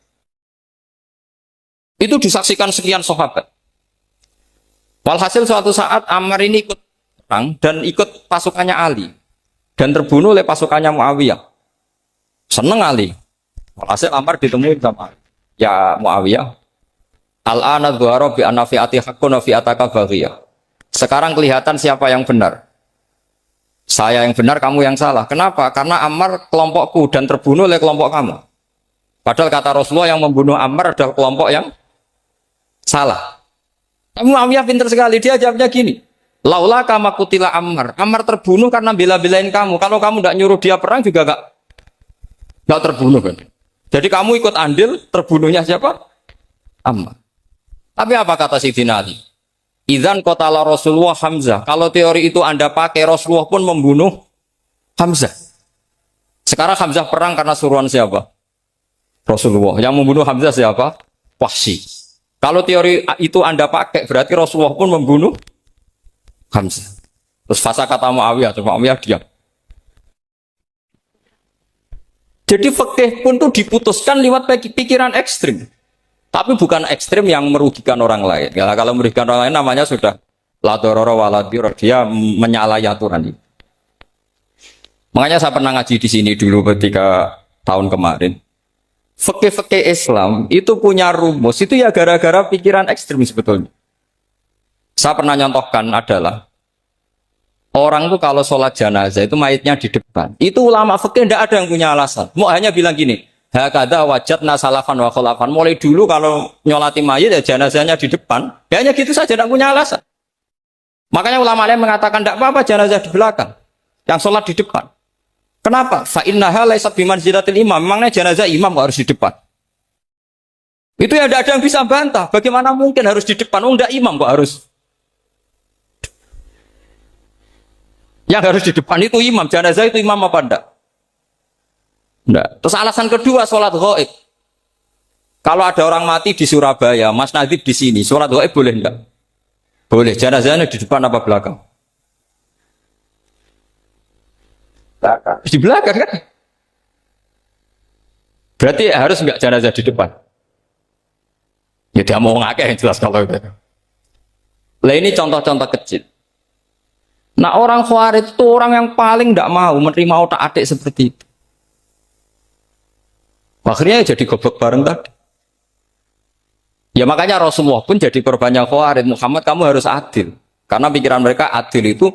Itu disaksikan sekian sahabat. Walhasil suatu saat Ammar ini ikut perang dan ikut pasukannya Ali dan terbunuh oleh pasukannya Muawiyah. Seneng Ali. Walhasil Ammar ditemui sama Ali. Ya Muawiyah, al-ana dhuhara bi anna fi'ati haqqun wa fi'ataka baghiyah. Sekarang kelihatan siapa yang benar. Saya yang benar, kamu yang salah. Kenapa? Karena Ammar kelompokku dan terbunuh oleh kelompok kamu. Padahal kata Rasulullah yang membunuh Ammar adalah kelompok yang salah. Tapi Muawiyah pintar sekali, dia jawabnya gini. Laula kama kutila Ammar. Ammar terbunuh karena bela-belain kamu. Kalau kamu tidak nyuruh dia perang juga nggak terbunuh kan. Jadi kamu ikut andil, terbunuhnya siapa? Ammar. Tapi apa kata Sayyidina Ali? Idzan qatala Rasulullah Hamzah. Kalau teori itu Anda pakai, Rasulullah pun membunuh Hamzah. Sekarang Hamzah perang karena suruhan siapa? Rasulullah. Yang membunuh Hamzah siapa? Wahsy. Kalau teori itu Anda pakai, berarti Rasulullah pun membunuh Hamzah. Terus fasa kata Muawiyah, diam. Jadi fikih pun tuh diputuskan lewat pikiran ekstrim. Tapi bukan ekstrim yang merugikan orang lain. Ya, kalau merugikan orang lain namanya sudah la dororo wa la dirar. Dia menyalahi aturan ini. Makanya saya pernah ngaji di sini dulu ketika tahun kemarin. Fikih-fikih Islam itu punya rumus, itu ya gara-gara pikiran ekstrim sebetulnya. Saya pernah nyontohkan adalah orang itu kalau sholat jenazah itu mayitnya di depan. Itu ulama fikih tidak ada yang punya alasan. Mau hanya bilang gini, hakadha wajadna salafan wa khulafan. Mulai dulu kalau nyolati mayit ya jenazahnya di depan. Ya hanya gitu saja, tidak punya alasan. Makanya ulama lain mengatakan tidak apa-apa jenazah di belakang, yang sholat di depan. Kenapa? Fa innaha laysat bimanzilatil imam. Memangnya jenazah imam kok harus di depan? Itu ya tidak ada yang bisa bantah. Bagaimana mungkin harus di depan? Oh, enggak, imam kok harus. Yang harus di depan itu imam. Jenazah itu imam apa enggak? Enggak. Terus alasan kedua, sholat ghaib. Kalau ada orang mati di Surabaya, Mas Nadib di sini, sholat ghaib boleh enggak? Boleh. Jenazahnya di depan apa belakang? Di belakang kan? Berarti harus enggak jenazah di depan? Ya dia mau ngakeh yang jelas kalau itu. Lah ini contoh-contoh kecil. Nah orang Khawarij itu orang yang paling tidak mau menerima otak-atik seperti itu. Akhirnya jadi goblok bareng tadi. Ya makanya Rasulullah pun jadi korbannya Khawarij. Muhammad, kamu harus adil. Karena pikiran mereka adil itu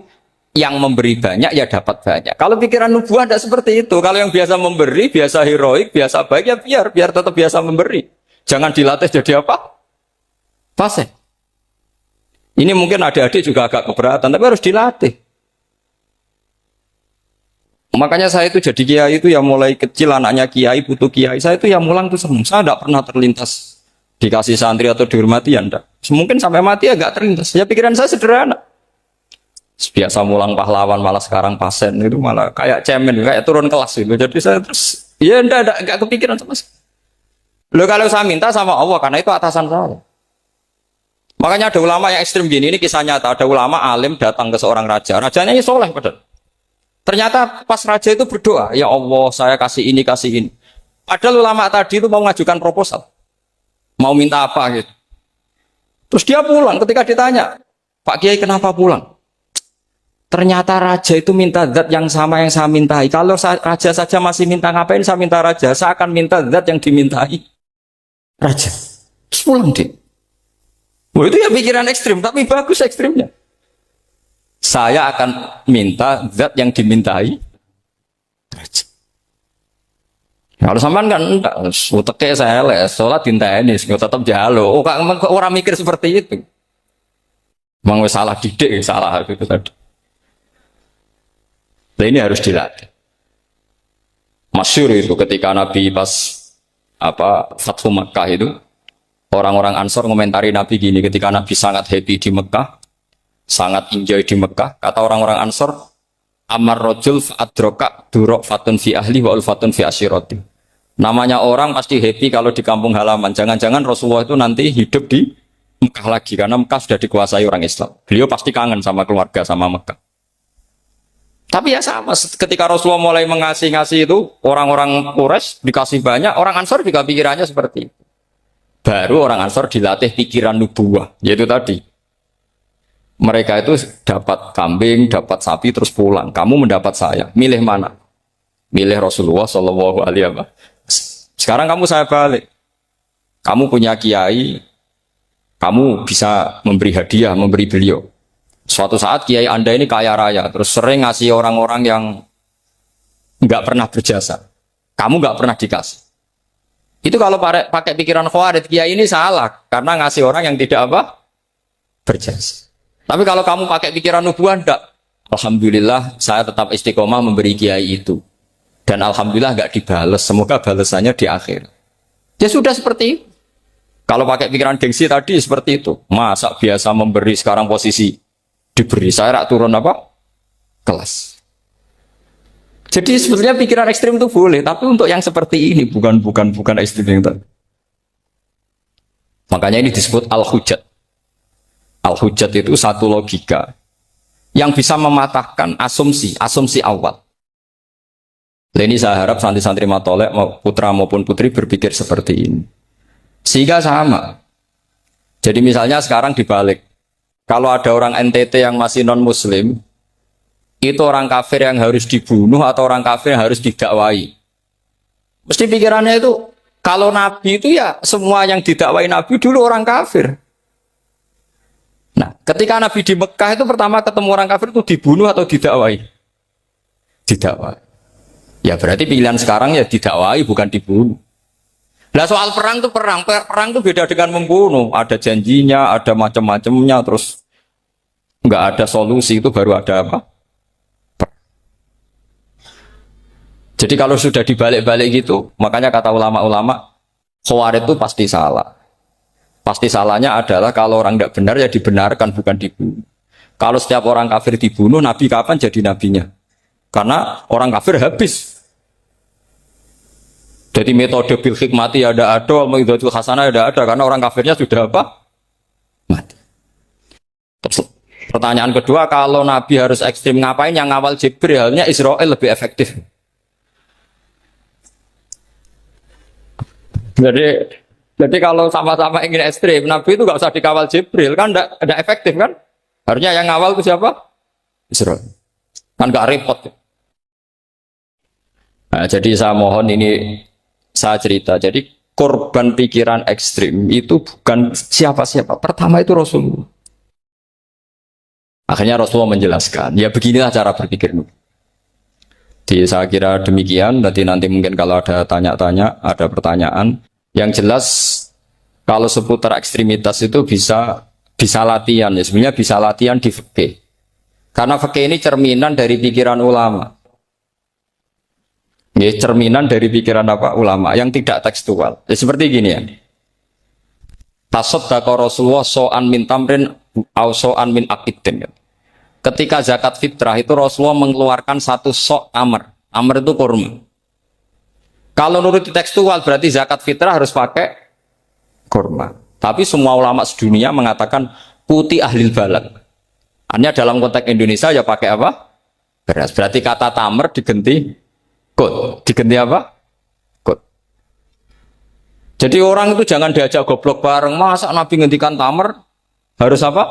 yang memberi banyak ya dapat banyak. Kalau pikiran nubuah tidak seperti itu. Kalau yang biasa memberi, biasa heroik, biasa baik ya biar tetap biasa memberi. Jangan dilatih jadi apa? Fasih. Ini mungkin adik-adik juga agak keberatan, tapi harus dilatih. Makanya saya itu jadi kiai itu ya mulai kecil anaknya kiai butuh kiai. Saya itu ya mulang tuh senang. Saya tidak pernah terlintas dikasih santri atau dihormati ya enggak. Mungkin sampai mati ya enggak terlintas. Ya pikiran saya sederhana. Biasa mulang pahlawan malah sekarang pasien itu malah kayak cemen, kayak turun kelas gitu. Jadi saya terus ya enggak kepikiran sama sekali. Loh kalau saya minta sama Allah karena itu atasan saya. Makanya ada ulama yang ekstrem gini, ini kisah nyata. Ada ulama alim datang ke seorang raja. Rajanya ini soleh padahal. Ternyata pas raja itu berdoa, ya Allah saya kasih ini, kasih ini. Padahal ulama tadi itu mau mengajukan proposal. Mau minta apa gitu. Terus dia pulang ketika ditanya, Pak Kiai kenapa pulang? Ternyata raja itu minta zat yang sama yang saya mintai. Kalau raja saja masih minta, ngapain saya minta raja? Saya akan minta zat yang dimintai raja. Terus pulang deh. Wah, itu ya pikiran ekstrim, tapi bagus ekstrimnya. Saya akan minta zat yang dimintai raja. Kalau sampean kan enggak, uteke saya les, sholat dinteni, tetap jalo. Oh, orang mikir seperti itu. Memang salah didik, salah itu tadi. Nah, ini harus dilatih. Masyhur itu ketika Nabi pas Fathu Makkah itu, orang-orang Ansor ngomentari Nabi gini, ketika Nabi sangat happy di Mekah, sangat enjoy di Mekah, kata orang-orang Ansor, amar rojul fa'adroka durok fatun fi ahli wa ulfatun fi asyiroti. Namanya orang pasti happy kalau di kampung halaman. Jangan-jangan Rasulullah itu nanti hidup di Mekah lagi, karena Mekah sudah dikuasai orang Islam. Beliau pasti kangen sama keluarga, sama Mekah. Tapi ya sama, ketika Rasulullah mulai ngasih itu, orang-orang Quraisy dikasih banyak, orang Ansor juga pikirannya seperti itu. Baru orang Ansor dilatih pikiran nubuwah, yaitu tadi. Mereka itu dapat kambing, dapat sapi, terus pulang. Kamu mendapat saya, milih mana? Milih Rasulullah Shallallahu Alaihi Wasallam. Sekarang kamu saya balik. Kamu punya kiai, kamu bisa memberi hadiah, memberi beliau. Suatu saat kiai Anda ini kaya raya, terus sering ngasih orang-orang yang nggak pernah berjasa. Kamu nggak pernah dikasih. Itu kalau pakai pikiran khawarij, kiai ini salah karena ngasih orang yang tidak apa berjasa. Tapi kalau kamu pakai pikiran nubuah, enggak. Alhamdulillah saya tetap istiqomah memberi kiai itu. Dan alhamdulillah nggak dibales. Semoga balasannya di akhir. Ya sudah seperti itu. Kalau pakai pikiran gengsi tadi seperti itu. Masa biasa memberi sekarang posisi diberi, saya rak turun apa? Kelas. Jadi sebetulnya pikiran ekstrim itu boleh, tapi untuk yang seperti ini bukan ekstrim yang tadi. Makanya ini disebut al-hujjat. Al-hujjat itu satu logika yang bisa mematahkan asumsi awal. Ini saya harap santri-santri matolek, putra maupun putri berpikir seperti ini. Sehingga sama. Jadi misalnya sekarang dibalik. Kalau ada orang NTT yang masih non-muslim, itu orang kafir yang harus dibunuh atau orang kafir yang harus didakwai. Mesti pikirannya itu, kalau Nabi itu ya semua yang didakwai Nabi dulu orang kafir. Nah, ketika Nabi di Mekah itu pertama ketemu orang kafir itu dibunuh atau didakwai? Didakwai. Ya berarti pilihan sekarang ya didakwai bukan dibunuh. Nah soal perang itu beda dengan membunuh. Ada janjinya, ada macam-macamnya, terus nggak ada solusi, itu baru ada apa? Jadi kalau sudah dibalik-balik gitu, makanya kata ulama-ulama, khawarij itu pasti salah. Pasti salahnya adalah kalau orang tidak benar ya dibenarkan, bukan dibunuh. Kalau setiap orang kafir dibunuh, Nabi kapan jadi nabinya? Karena orang kafir habis. Jadi metode bil hikmati ada, metode hasanah ada, karena orang kafirnya sudah apa? Mati. Terus, pertanyaan kedua, kalau Nabi harus ekstrim ngapain? Yang ngawal Jibril, halnya Israel lebih efektif. Jadi kalau sama-sama ingin ekstrim, Nabi itu nggak usah dikawal Jibril, kan enggak efektif kan? Harusnya yang ngawal itu siapa? Israel. Kan nggak repot. Nah, jadi saya mohon ini saya cerita. Jadi korban pikiran ekstrim itu bukan siapa-siapa. Pertama itu Rasulullah. Akhirnya Rasulullah menjelaskan, ya beginilah cara berpikir. Jadi saya kira demikian. Nanti mungkin kalau ada tanya-tanya, ada pertanyaan. Yang jelas kalau seputar ekstremitas itu bisa latihan. Ya sebenarnya bisa latihan di fikih. Karena fikih ini cerminan dari pikiran ulama. Ya, cerminan dari pikiran apa ulama yang tidak tekstual. Ya, seperti gini ya. Tasaddaqa Rasulullah so'an min tamrin au so'an min aqidin. Ketika zakat fitrah itu Rasulullah mengeluarkan satu sok amr. Amr itu kurma. Kalau menurut tekstual berarti zakat fitrah harus pakai kurma. Tapi semua ulama sedunia mengatakan putih ahlil balad. Hanya dalam konteks Indonesia ya pakai apa? Beras. Berarti kata tamr diganti kut. Diganti apa? Kut. Jadi orang itu jangan diajak goblok bareng. Masa Nabi ngendikan tamr harus apa?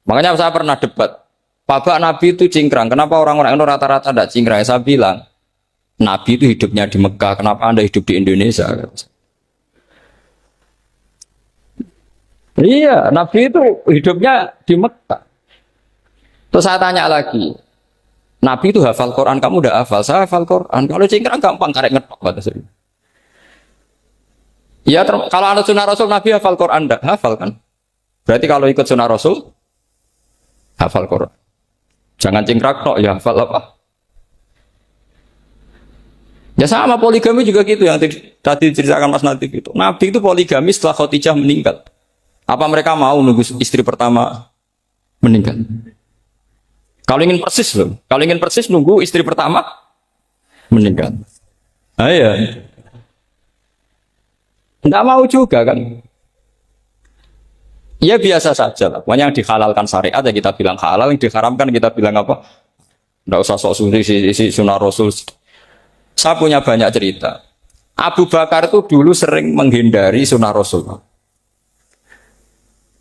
Makanya saya pernah debat. Pak Nabi itu cingkrang. Kenapa orang-orang itu rata-rata tidak cingkrang? Saya bilang, Nabi itu hidupnya di Mekah. Kenapa Anda hidup di Indonesia? Iya, Nabi itu hidupnya di Mekah. Terus saya tanya lagi, Nabi itu hafal Quran, kamu udah hafal? Saya hafal Quran. Kalau cingkrang gampang, karek ngetok kata saya. Ya, kalau anak sunnah Rasul Nabi hafal Quran, enggak hafal kan? Berarti kalau ikut sunnah Rasul hafal Quran. Jangan cingkrak tok, ya hafal apa? Ya sama poligami juga gitu yang tadi diceritakan Mas Natif itu. Nabi itu poligami setelah Khadijah meninggal. Apa mereka mau nunggu istri pertama meninggal? Kalau ingin persis loh. Kalau ingin persis nunggu istri pertama meninggal. Iya. Enggak mau juga kan? Ya biasa saja lah. Pokoknya yang dihalalkan syariat ya kita bilang halal, yang diharamkan kita bilang apa? Nggak usah sok suci si sunnah Rasul. Saya punya banyak cerita. Abu Bakar itu dulu sering menghindari sunnah Rasul.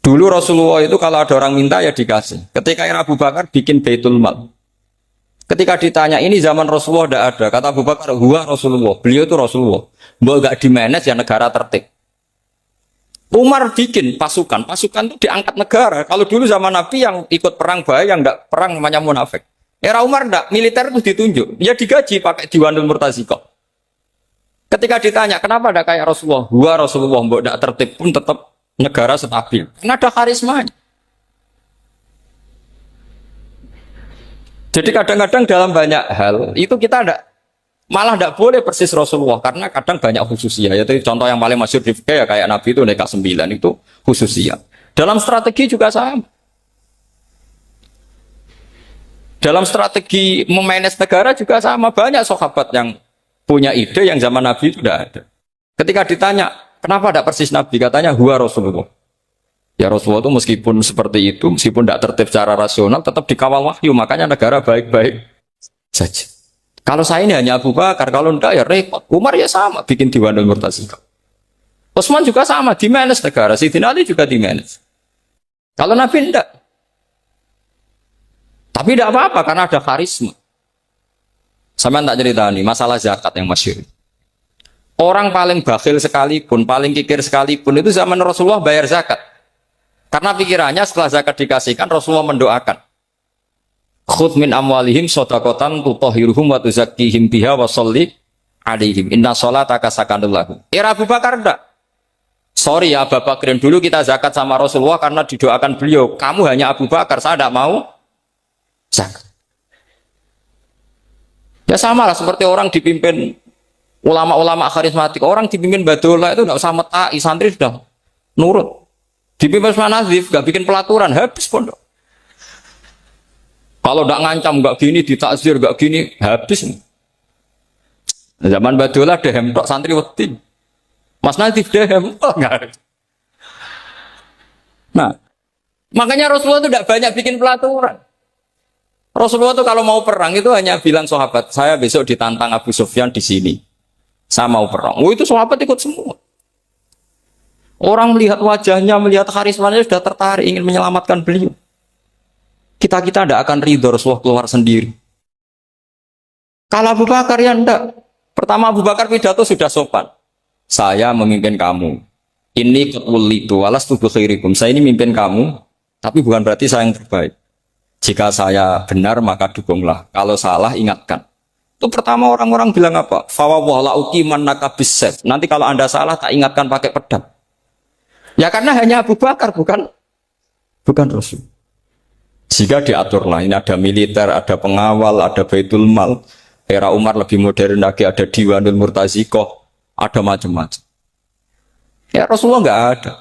Dulu Rasulullah itu kalau ada orang minta ya dikasih. Ketika Abu Bakar bikin Baitul Mal. Ketika ditanya ini zaman Rasulullah tidak ada. Kata Abu Bakar, huwa Rasulullah. Beliau itu Rasulullah. Mau gak di-manage ya negara tertib. Umar bikin pasukan. Pasukan itu diangkat negara. Kalau dulu zaman Nabi yang ikut perang bahaya, yang tidak perang namanya munafik. Era Umar enggak, militer itu ditunjuk. Dia digaji pakai Diwanul Murtazikoh. Ketika ditanya, kenapa enggak kayak Rasulullah? Huwa Rasulullah, mbok enggak tertib pun tetap negara stabil. Karena ada karismanya. Jadi kadang-kadang dalam banyak hal, itu kita malah enggak boleh persis Rasulullah. Karena kadang banyak khususiyah. Yaitu contoh yang paling masyhur di fikih ya kayak Nabi itu Neka 9 itu khususiyah. Dalam strategi juga sama. Dalam strategi memanage negara juga sama. Banyak sahabat yang punya ide yang zaman Nabi itu tidak ada. Ketika ditanya, kenapa tidak persis Nabi? Katanya, huwa Rasulullah. Ya Rasulullah itu meskipun seperti itu, meskipun tidak tertib secara rasional, tetap dikawal wahyu. Makanya negara baik-baik saja. Kalau saya ini hanya Abu Bakar, kalau tidak ya repot. Umar ya sama, bikin Diwanul Murtazikoh. Utsman juga sama, di-manage negara. Sayyidina Ali juga di-manage. Kalau Nabi tidak. Tapi tidak apa-apa karena ada karisma. Sama tak cerita nih, masalah zakat yang masyhur. Orang paling bakhil sekalipun, paling kikir sekalipun itu zaman Rasulullah bayar zakat. Karena pikirannya setelah zakat dikasihkan, Rasulullah mendoakan. Khudh min amwalihim shadaqatan tutahhiruhum wa tuzakkihim biha wa sholli alaihim. Inna sholataka sakanul lahum. Era Abu Bakar enggak. Sorry ya Abu Bakrin, dulu kita zakat sama Rasulullah karena didoakan beliau. Kamu hanya Abu Bakar, saya tidak mau zakat. Ya sama lah seperti orang dipimpin ulama-ulama karismatik. Orang dipimpin Badola itu tidak usah metai, santri sudah nurut. Dipimpin Usman Nazif, gak bikin pelaturan, habis pondok. Kalau tidak ngancam, gak gini, ditakzir, gak gini, habis. Zaman Badola dehem tok santri wedi. Mas Nazif dehem, enggak ada. Nah, makanya Rasulullah itu tidak banyak bikin pelaturan. Rasulullah itu kalau mau perang itu hanya bilang sahabat, saya besok ditantang Abu Sufyan di sini. Saya mau perang. Oh itu sahabat ikut semua. Orang melihat wajahnya, melihat karismanya sudah tertarik ingin menyelamatkan beliau. Kita tidak akan ridho Rasulullah keluar sendiri. Kalau Abu Bakar ya enggak. Pertama Abu Bakar pidato sudah sopan. Saya memimpin kamu. Ini ketulitu walas tubuh khairikum. Saya ini memimpin kamu, tapi bukan berarti saya yang terbaik. Jika saya benar maka dukunglah. Kalau salah ingatkan. Itu pertama orang-orang bilang apa? Fawwala uqiman nakabisef. Nanti kalau Anda salah tak ingatkan pakai pedang. Ya karena hanya Abu Bakar bukan Rasul. Jika diaturlah ini ada militer, ada pengawal, ada Baitul Mal. Era Umar lebih modern lagi ada Diwanul Murtazikoh, ada macam-macam. Ya Rasulullah enggak ada.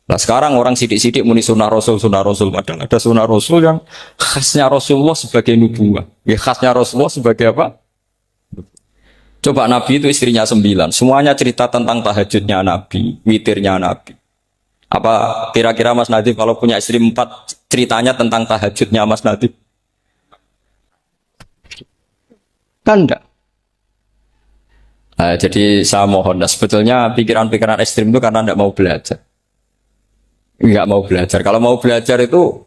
Nah sekarang orang sidik-sidik muni sunnah Rasul. Padahal ada sunnah Rasul yang khasnya Rasulullah sebagai nubuwah. Ya khasnya Rasulullah sebagai apa? Coba Nabi itu istrinya 9. Semuanya cerita tentang tahajudnya Nabi, witirnya Nabi. Apa kira-kira Mas Nadif kalau punya istri 4 ceritanya tentang tahajudnya Mas Nadif? Kan enggak. Nah, jadi saya mohon, sebetulnya pikiran-pikiran ekstrim itu karena enggak mau belajar. Enggak mau belajar. Kalau mau belajar itu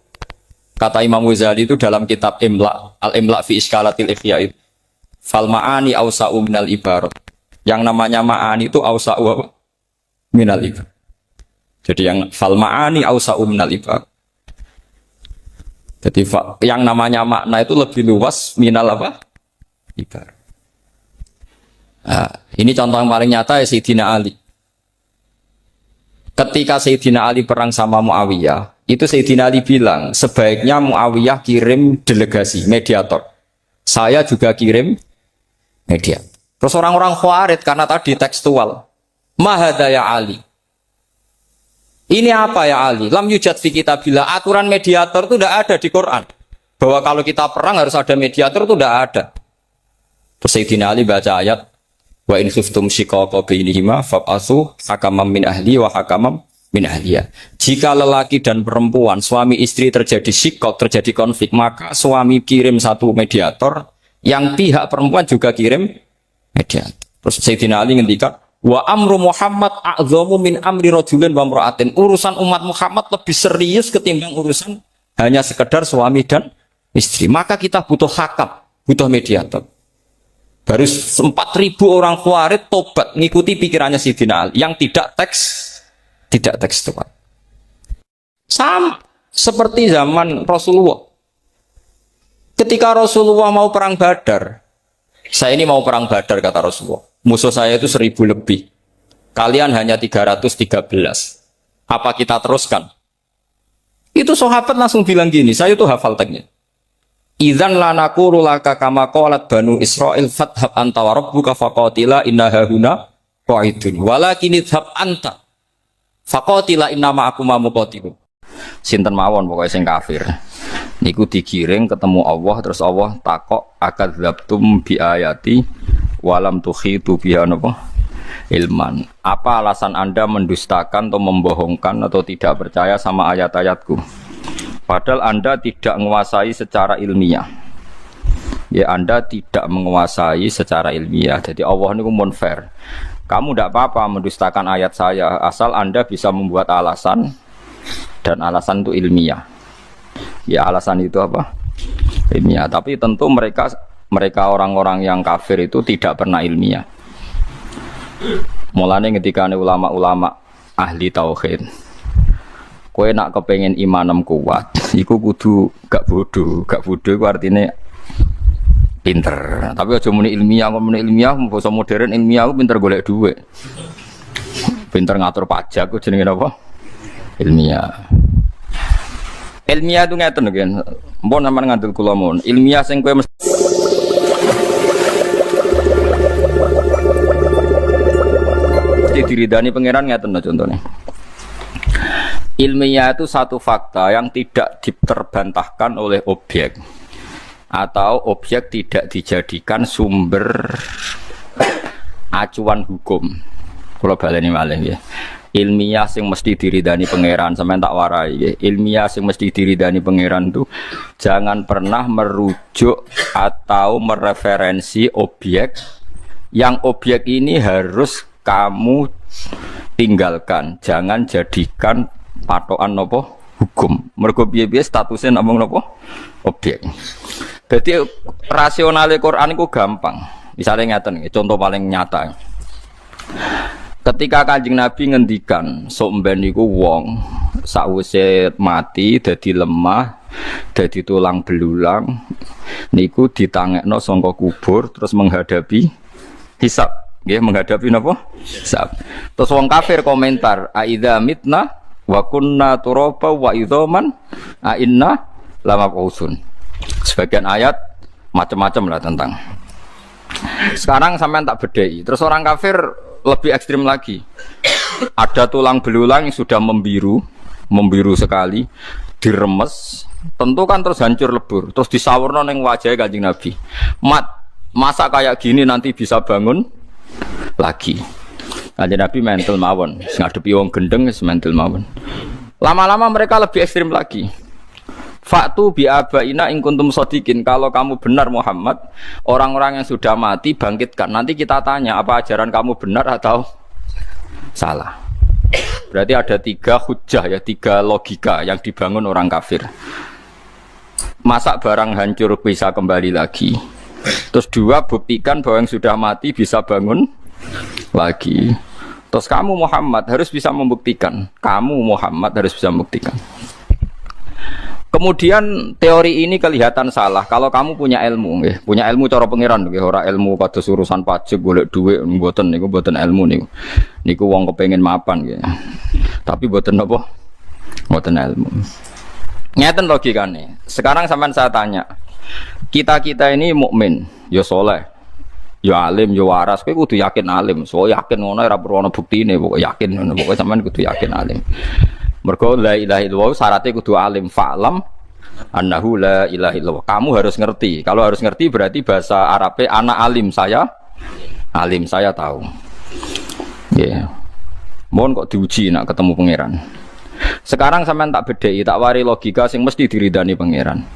kata Imam Ghazali itu dalam kitab Imla, Al-Imla fi Iskalatil Ikhya itu. Fal ma'ani awsa'u minal ibarat. Yang namanya ma'ani itu awsa'u minal ibarat. Jadi yang fal ma'ani awsa'u minal ibarat. Jadi yang namanya makna itu lebih luas minal apa? Ibarat. Nah, ini contoh yang paling nyata ya Sayyidina Ali. Ketika Sayyidina Ali perang sama Muawiyah, itu Sayyidina Ali bilang, sebaiknya Muawiyah kirim delegasi, mediator. Saya juga kirim mediator. Terus orang-orang Khawarij karena tadi tekstual. Mahada ya Ali. Ini apa ya Ali? Lam yujad fi kitabillah. Aturan mediator itu tidak ada di Quran. Bahwa kalau kita perang harus ada mediator itu tidak ada. Terus Sayyidina Ali baca ayat wa in khiftum shiqaqa bainihima fab'atsu hakaman min ahli wa hakaman min ahliha. Jika lelaki dan perempuan, suami istri terjadi syikok, terjadi konflik, maka suami kirim satu mediator, yang pihak perempuan juga kirim mediator. Terus Sayyidina Ali ngendikan, wa amru Muhammad a'dhamu min amri rajulin wa imra'atin. Urusan umat Muhammad lebih serius ketimbang urusan hanya sekedar suami dan istri. Maka kita butuh hakam, butuh mediator. Baru 4.000 orang Khawarij tobat ngikuti pikirannya Sayyidina Ali yang tidak tekstual. Sama seperti zaman Rasulullah. Ketika Rasulullah mau perang Badar, saya ini mau perang Badar kata Rasulullah. Musuh saya itu 1.000 lebih. Kalian hanya 313. Apa kita teruskan? Itu sahabat langsung bilang gini, saya itu hafal teksnya. Idzan lanaqulu laka kama qalat banu Israil fathab anta wa rabbuka faqatila inna hahuna qa'idun walakin idhab anta faqatila inna ma'akuma muqatilun. Sinten mawon pokoke sing kafir niku digiring ketemu Allah, terus Allah takok akadzabtum bi ayati walam tukhitu biha napa ilman. Apa alasan Anda mendustakan atau membohongkan atau tidak percaya sama ayat-ayatku? Padahal Anda tidak menguasai secara ilmiah. Ya, Anda tidak menguasai secara ilmiah. Jadi Allah ini fair. Kamu tidak apa-apa mendustakan ayat saya, asal Anda bisa membuat alasan, dan alasan itu ilmiah. Ya, alasan itu apa? Ilmiah. Tapi tentu mereka orang-orang yang kafir itu tidak pernah ilmiah. Mulanya ketika ulama-ulama ahli tauhid, kowe nak kepengen imanem kuat, iku kudu gak bodoh itu artinya pinter. Tapi aja muni ilmiah, bahasa modern ilmiah aku pinter golek duit, pinter ngatur pajak, aku jenenge apa? Ilmiah. Ilmiah itu ngeten kan, mbon sampean ngandel kula mon. Ilmiah sing kowe mesti diridani pangeran ngeten contohnya. Ilmiah itu satu fakta yang tidak diterbantahkan oleh objek, atau objek tidak dijadikan sumber acuan hukum. Kalau baleni malih ya. Ilmiah sing mesti diridani pangeran sampean tak warai ya. Ilmiah sing mesti diridani pangeran itu jangan pernah merujuk atau mereferensi objek yang objek ini harus kamu tinggalkan. Jangan jadikan patokan nopo hukum. Mergo piye-piye statusnya namung nopo objek. Jadi rasionale Quran itu gampang. Misalnya ngeten, contoh paling nyata. Ketika Kanjeng Nabi ngendikan sok mben niku wong sakwise mati dadi lemah, dadi tulang belulang, niku ditangekno saka kubur terus menghadapi hisab. Nggih, menghadapi napa? Hisab. Terus wong kafir komentar, "Aidza mitna wa kunna turaba wa idzaman a inna lamab'utsun." Sebagian ayat macam-macam lah tentang. Sekarang sampean tak bedai. Terus orang kafir lebih ekstrim lagi. Ada tulang belulang yang sudah membiru sekali, diremes, tentu kan terus hancur lebur, terus disawurno ning wajah Kanjeng Nabi. Masa kayak gini nanti bisa bangun lagi. Kanjeng Nabi mental mawon, ngadepi wong gendeng wis mental mawon. Lama-lama mereka lebih ekstrim lagi. Faktu bi abaina in kuntum shadiqin, kalau kamu benar Muhammad, orang-orang yang sudah mati bangkitkan. Nanti kita tanya apa ajaran kamu benar atau salah. Berarti ada 3 hujjah ya, 3 logika yang dibangun orang kafir. Masa barang hancur bisa kembali lagi. Terus 2, buktikan bahwa yang sudah mati bisa bangun lagi. Terus kamu Muhammad harus bisa membuktikan. Kamu Muhammad harus bisa membuktikan. Kemudian teori ini kelihatan salah kalau kamu punya ilmu, ya. Punya ilmu cara pengiran, ya. Ora ilmu kados urusan pajak, golek duit, mboten niku mboten ilmu niku. Niku wong kepengin mapan, ya. Tapi mboten napa? Mboten ilmu. Ngeten logikane. Sekarang sampean saya tanya, kita ini mukmin, ya saleh, ya alim, ya waras. Kowe kudu yakin alim. So yakin ngono ora perlu ana buktine, pokoke yakin ngono. Pokoke sampean kudu yakin alim. Mergo la ilaha illallah syaratnya kudu alim, fa'lam annahu la ilaha illallah. Kamu harus ngerti. Kalau harus ngerti berarti bahasa Arabnya ana alim, saya alim, saya tahu. Yeah. Mohon kok diuji nak ketemu pangeran. Sekarang sampean tak bedheki, tak wari logika sing mesti diridani pangeran.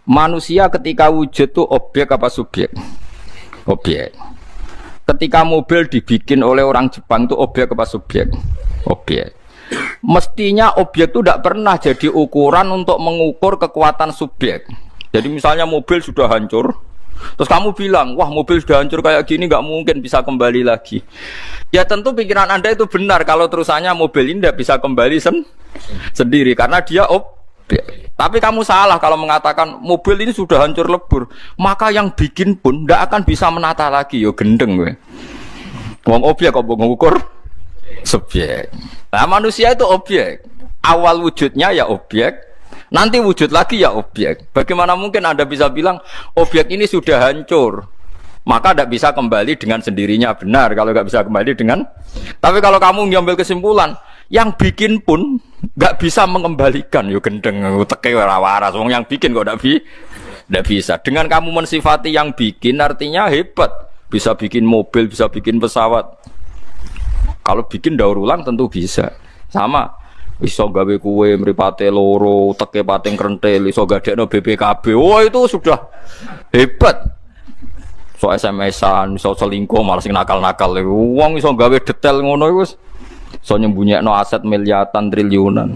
Manusia ketika wujud tuh objek apa subjek? Objek. Ketika mobil dibikin oleh orang Jepang tuh objek apa subjek? Objek. Mestinya objek itu tidak pernah jadi ukuran untuk mengukur kekuatan subjek. Jadi misalnya mobil sudah hancur, terus kamu bilang, wah mobil sudah hancur kayak gini nggak mungkin bisa kembali lagi. Ya tentu pikiran Anda itu benar kalau terusannya mobil ini tidak bisa kembali sendiri karena dia objek. Tapi kamu salah kalau mengatakan mobil ini sudah hancur lebur, maka yang bikin pun tidak akan bisa menata lagi. Yo gendeng gue. Wong objek kok mengukur subjek. Nah manusia itu objek. Awal wujudnya ya objek, nanti wujud lagi ya objek. Bagaimana mungkin Anda bisa bilang objek ini sudah hancur, maka tidak bisa kembali dengan sendirinya? Benar kalau nggak bisa kembali dengan. Tapi kalau kamu ngambil kesimpulan, yang bikin pun nggak bisa mengembalikan, yo gendeng, teke waras. Wong yang bikin kok tidak bisa. Dengan kamu mensifati yang bikin, artinya hebat, bisa bikin mobil, bisa bikin pesawat. Kalau bikin daur ulang tentu bisa. Sama, iso gawe kue mripate loro, teke pating krentel, iso gadekno BPKB. Oh itu sudah hebat. So SMS-an, iso selingkuh, malah sing nakal-nakal. Wong iso gawe detail ngono iku wis. So nyembunyikan aset miliaran triliunan.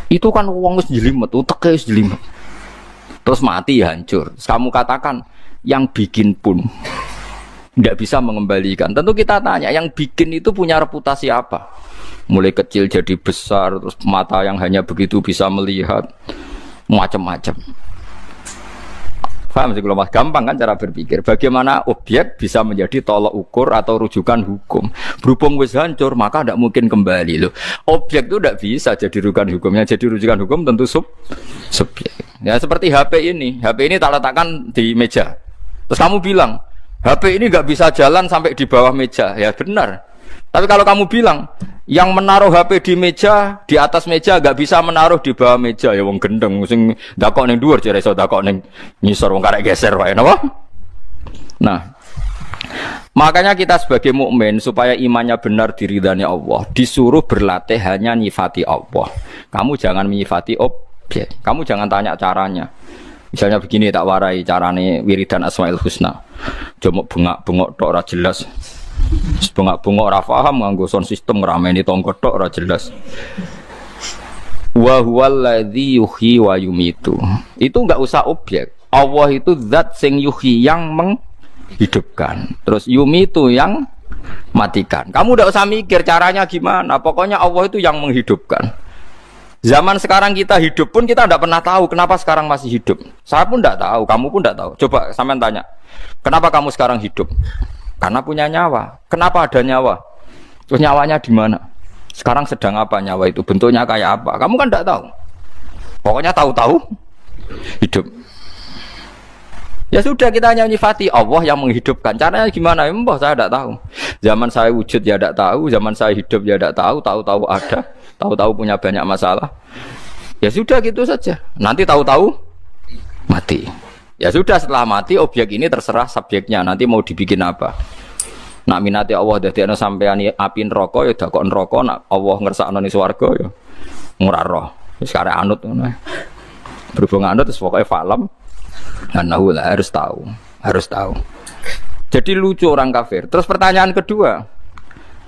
Itu kan uang wis jelimet, uteknya wis jelimet. Terus mati ya hancur. Kamu katakan yang bikin pun tidak bisa mengembalikan. Tentu kita tanya, yang bikin itu punya reputasi apa? Mulai kecil jadi besar, terus mata yang hanya begitu bisa melihat, macam-macam. Paham sih kalau mas, gampang kan cara berpikir. Bagaimana objek bisa menjadi tolok ukur atau rujukan hukum. Berhubung wis hancur, maka tidak mungkin kembali loh. Objek itu tidak bisa jadi rujukan hukumnya. Jadi rujukan hukum tentu subjek. Ya seperti HP ini. HP ini tak letakkan di meja. Terus kamu bilang, HP ini nggak bisa jalan sampai di bawah meja. Ya benar. Tapi kalau kamu bilang yang menaruh HP di meja, di atas meja nggak bisa menaruh di bawah meja, ya wong gendeng sing dakok ning dhuwur jare iso dakok ning ngisor wong karek geser wae napa? Nah, makanya kita sebagai mukmin supaya imannya benar diridani Allah, disuruh berlatih hanya nyifati Allah. Kamu jangan menyifati objek. Kamu jangan tanya caranya. Misalnya begini, tak warai carane wiridan Asmaul Husna. Jomok bengak-bengok tok ora jelas. Bengak-bengok ora paham nganggo sound system ngrameni tangga tok ora jelas. Wa huwal ladzi yuhyi wa yumitu. Itu enggak usah objek. Allah itu zat sing yuhyi yang menghidupkan. Terus yumitu yang matikan. Kamu enggak usah mikir caranya gimana. Pokoknya Allah itu yang menghidupkan. Zaman sekarang kita hidup pun kita tidak pernah tahu kenapa sekarang masih hidup. Saya pun tidak tahu, kamu pun tidak tahu. Coba sampean tanya, kenapa kamu sekarang hidup? Karena punya nyawa. Kenapa ada nyawa? Terus nyawanya di mana? Sekarang sedang apa nyawa itu? Bentuknya kayak apa? Kamu kan tidak tahu. Pokoknya tahu-tahu hidup. Ya sudah, kita hanya nyifati Allah yang menghidupkan. Caranya gimana? Mbah saya tidak tahu. Zaman saya wujud ya tidak tahu, zaman saya hidup ya tidak tahu, tahu-tahu ada, tahu-tahu punya banyak masalah. Ya sudah gitu saja. Nanti tahu-tahu mati. Ya sudah, setelah mati objek ini terserah subjeknya. Nanti mau dibikin apa? Nak minati Allah dadekno sampean api neraka ya dakok neraka, nak Allah ngersakno ning swarga ya ora roh. Wis kare anut ngono. Berhubung anut wis pokoke falam. Anahu lah harus tahu. Jadi lucu orang kafir. Terus pertanyaan kedua,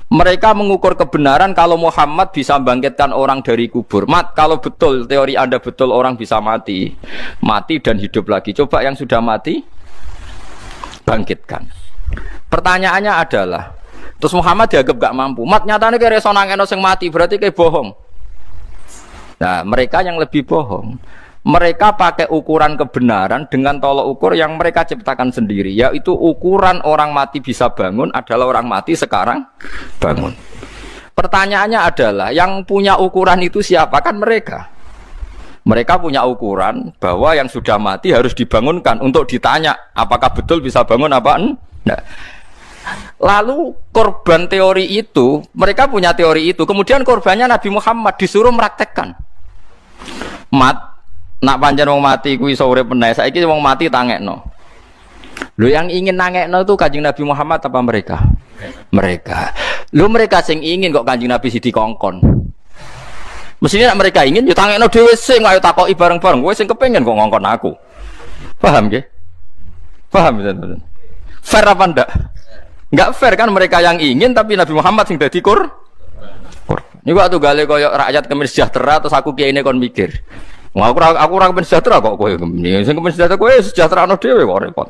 mereka mengukur kebenaran kalau Muhammad bisa bangkitkan orang dari kubur. Kalau betul teori Anda betul orang bisa mati dan hidup lagi. Coba yang sudah mati bangkitkan. Pertanyaannya adalah, terus Muhammad dianggap gak mampu. Nyatanya kayak reso nangeno sing mati, berarti kayak bohong. Nah, mereka yang lebih bohong. Mereka pakai ukuran kebenaran dengan tolok ukur yang mereka ciptakan sendiri, yaitu ukuran orang mati bisa bangun adalah orang mati sekarang bangun. Pertanyaannya adalah, yang punya ukuran itu siapa? Kan mereka. Mereka punya ukuran bahwa yang sudah mati harus dibangunkan untuk ditanya apakah betul bisa bangun apa enggak. Lalu korban teori itu, mereka punya teori itu, kemudian korbannya Nabi Muhammad disuruh meraktekkan. Nak pancen wong mati kuwi iso urip meneh, saiki wong mati tangekno. Lho yang ingin nangekno itu Kanjeng Nabi Muhammad apa mereka? mereka. Lu mereka sing ingin kok Kanjeng Nabi sidi kongkon. Mestinya mereka ingin yo tangekno dhewe sing ayo takoki bareng-bareng. Kowe sing kepengin kok ngongkon aku. Paham nggih? Paham betul. Fair apa ndak? Enggak fair kan mereka yang ingin tapi Nabi Muhammad sing dadi korban. Ini waktu gale koyo rakyat kemen sejahtera terus aku kiai ini kon mikir. Wah, aku ora kemen sejahtera kok kowe ngene. Sing kemen sejahtera kowe sejahterano dhewe kok repot.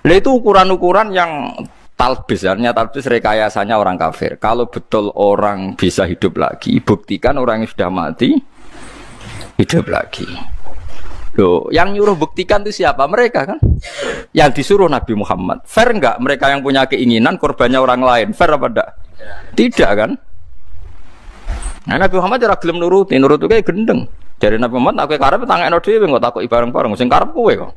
Lah itu ukuran-ukuran yang talbis, artinya talbis rekayasanya orang kafir. Kalau betul orang bisa hidup lagi, buktikan orang yang sudah mati hidup lagi. Loh, yang nyuruh buktikan itu siapa? Mereka kan? Yang disuruh Nabi Muhammad. Fair enggak? Mereka yang punya keinginan korbannya orang lain. Fair apa enggak? Tidak kan? Nah, Nabi Muhammad ora gelem nuruti kayak gendeng. Dari Nabi Muhammad aku karep tangekno dhewe kok takoki bareng-bareng sing karep kowe kok.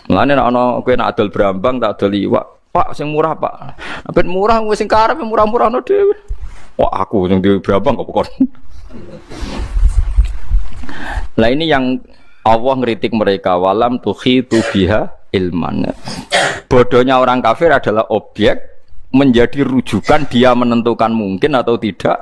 Mulane nek ana kowe nek adol brambang tak adol iwak, Pak sing murah, Pak. Nek murah wis sing karep murah-murahno dhewe. Wah, aku sing di brambang kok pokok. Lah ini yang Allah ngeritik mereka walam tukhitu biha ilman. Bodohnya orang kafir adalah objek menjadi rujukan dia menentukan mungkin atau tidak.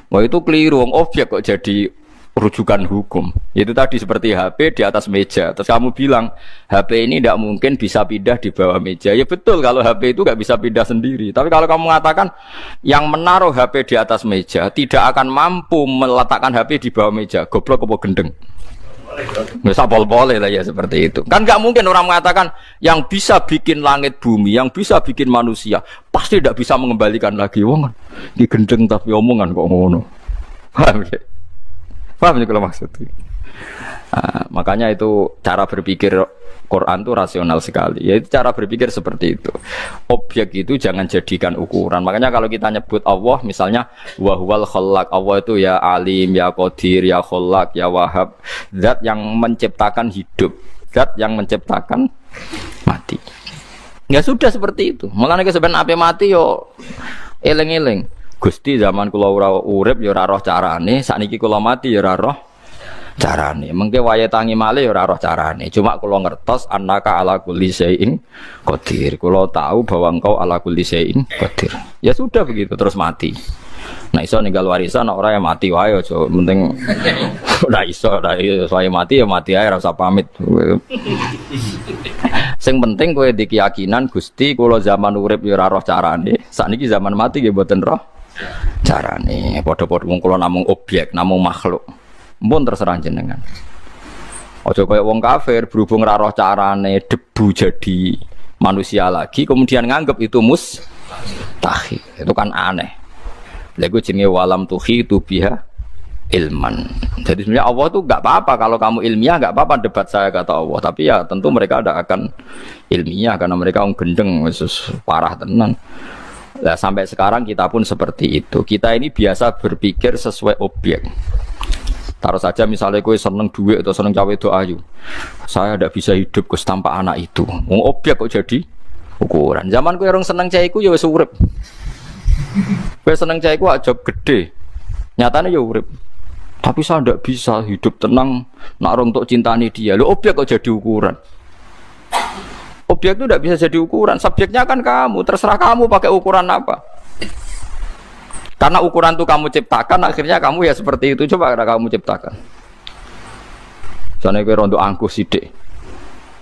Wah itu keliru, objek kok jadi rujukan hukum. Itu tadi seperti HP di atas meja. Terus kamu bilang HP ini tidak mungkin bisa pindah di bawah meja. Ya betul kalau HP itu nggak bisa pindah sendiri. Tapi kalau kamu mengatakan yang menaruh HP di atas meja tidak akan mampu meletakkan HP di bawah meja, goblok apa gendeng? Nggak sapol-pole lah ya seperti itu. Kan nggak mungkin orang mengatakan yang bisa bikin langit bumi, yang bisa bikin manusia pasti tidak bisa mengembalikan lagi. Wong di gendeng tapi omongan kok ngono. Paham ya? Paham ya kalau maksudnya? Makanya itu cara berpikir Quran itu rasional sekali. Yaitu cara berpikir seperti itu. Objek itu jangan jadikan ukuran. Makanya kalau kita nyebut Allah, misalnya wahwal khallaq, Allah itu ya alim, ya qadir, ya khallaq, ya wahab. Zat yang menciptakan hidup, zat yang menciptakan mati. Ya sudah seperti itu. Mulane sebenarnya ape mati yo eling-eling. Gusti zaman kula ora urip ya ora roh carane, sakniki kula mati ya ora roh carane. Mengke wayahe tangi malih ya ora roh carane. Cuma kula ngertos annaka ala kulli syai'in qadir. Kula tahu bahwa engkau ala kulli syai'in qadir. Ya sudah begitu terus mati. Nah iso ninggal warisan ora ya mati wae aja penting ora iso mati ya mati ae ora usah pamit. Sing penting kowe di keyakinan Gusti kula zaman urip ya ora roh carane. Sakniki zaman mati nggih mboten roh carane. Padha-padha wong kula namung objek, namung makhluk. Mpun terserah jenengan. Aja kaya wong kafir berhubung ora roh carane debu jadi manusia lagi kemudian nganggep itu mustahil. Itu kan aneh. Lha iku jenenge walam tukhitu biha ilman. Jadi sebenarnya Allah itu enggak apa-apa kalau kamu ilmiah enggak apa-apa debat saya kata Allah, tapi ya tentu mereka tidak akan ilmiah karena mereka gendeng parah tenan. Nah, sampai sekarang kita pun seperti itu. Kita ini biasa berpikir sesuai objek. Taruh saja misalnya kowe seneng duit atau seneng cawe itu ayu. Saya tidak bisa hidup Gus tanpa anak itu. Objek kok jadi ukuran. Zaman kowe orang seneng caiku ya wis urip. Kowe seneng caiku aja gede. Nyatane ya urip. Tapi saya tidak bisa hidup tenang nak orang untuk cintani dia. Lo objek kok jadi ukuran. Objek itu tidak bisa jadi ukuran. Subjeknya kan kamu. Terserah kamu pakai ukuran apa. Karena ukuran itu kamu ciptakan, akhirnya kamu ya seperti itu. Coba kamu ciptakan. Misalnya kowe rondo angkuh sithik.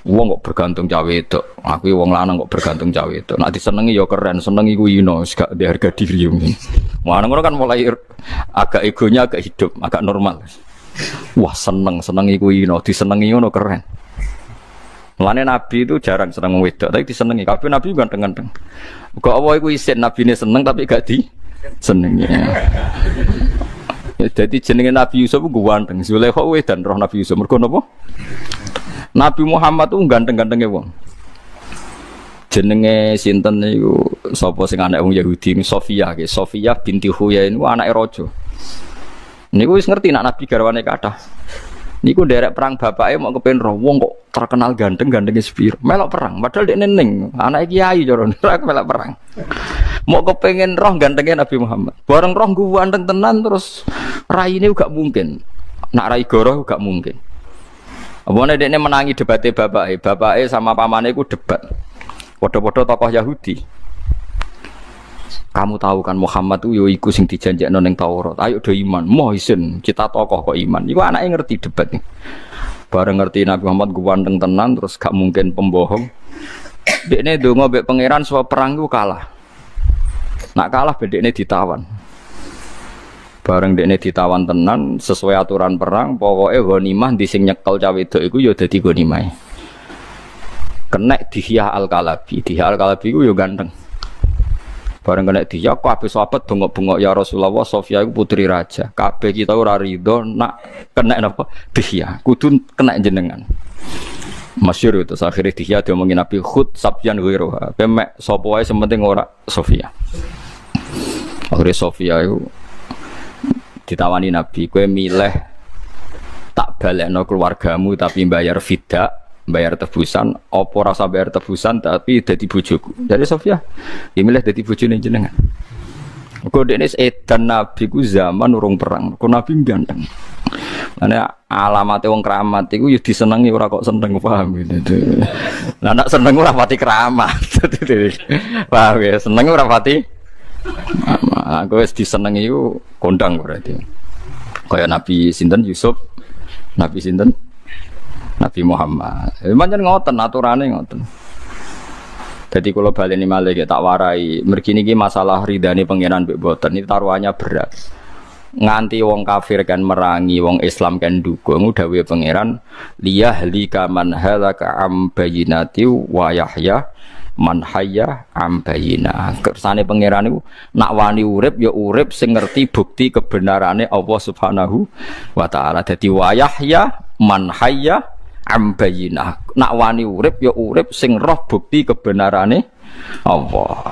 Wong kok bergantung cawe itu. Aku wong lanang kok bergantung cawe itu. Nak disenengi ya keren, senengi ku ino, gak ada harga diri. Ngono kan mulai agak egonya agak hidup, agak normal. Wah senengi ku ino, disenengi ngono keren. Mulane Nabi itu jarang seneng wedok, tapi disenengi. Kabeh Nabi ganteng-ganteng. Kok apa iku isin nabine seneng tapi gak disenengi. Ya dadi jenenge Nabi Yusuf ku ganteng. Zulaikha wedan roh Nabi Yusuf. Mergo napa? Nabi Muhammad tuh ganteng-gantenge wong. Jenenge sinten niku sapa sing anak wong Yahudi Sofia nggih. Sofia binti Huyai niku anake raja. Niku wis ngerti nek Nabi garwane kathah. Niku nderek perang bapake mau kepen roh wong kok terkenal ganteng-gantenge sepiro. Melok perang padahal dekne ning anake kiai cara melok perang. Mau kepengen roh gantengnya Nabi Muhammad. Bareng roh gue ganteng tenan terus rai ini gak mungkin. Nak rai goroh gak mungkin. Apa dekne menangi debate bapake sama pamane iku debat. Padha-padha tokoh Yahudi. Kamu tahu kan Muhammad itu iku sing dijanjekno ning Taurat. Ayo do iman. Moh isin, kita tokoh kok iman. Iku anake ngerti debat nih. Bareng ngerti Nabi Muhammad ganteng tenan terus gak mungkin pembohong. Dekne ndonga mbek pangeran supaya perang iku kalah. Nak kalah bedekne ditawan. Bareng dekne ditawan tenan sesuai aturan perang, pokoke ghanimah di sing nyekel cah wedok iku ya dadi ghanimah. Kena Dihya Al-Kalabi. Dihya Al-Kalabi iku ya ganteng. Bareng kena dia, kabeh sahabat bengok-bengok ya Rasulullah, Sofia itu putri raja. Kabeh kita ora rido nak kena napa? Dihya, kudu kena jenengan. Masyhur itu akhirnya Dihya diomongin Nabi khud sabyan ghairuha. Pemek sapa wae sementing ora Sofia. Akhirnya Sofia itu ditawani Nabi, kowe milih tak balekno keluargamu tapi bayar fida, bayar tebusan, opo rasa bayar tebusan tapi dadi bojoku. Dari Sofia, dia milih dadi bojone jenengan. Kok dekne edan Nabi ku zaman urung perang. Kok Nabi ganteng. Ana alamate wong keramat iku ya disenengi ora kok seneng, paham gitu. Lah nek seneng ora pati keramat. Paham ya, seneng ora pati. Aku wis disenengi iku kondang berarti. Kaya Nabi sinten Yusuf, Nabi sinten Nabi Muhammad. Pancen ngoten aturane ngoten. Dadi kula baleni malih tak warai, mergi niki masalah ridane pangeran mbek boten iki taruhannya berat. Nganti wong kafir kan merangi, wong Islam kan dukung dawuhe pangeran liyahlika man halaka am bayyinati wa yahya man hayya am bayyinah. Kersane pangeran niku nak wani urip ya urip sing ngerti bukti kebenarane Allah Subhanahu wa taala. Dadi wa yahya man hayya ambayinah, nak wani urip ya urip sing roh bukti kebenarane Allah.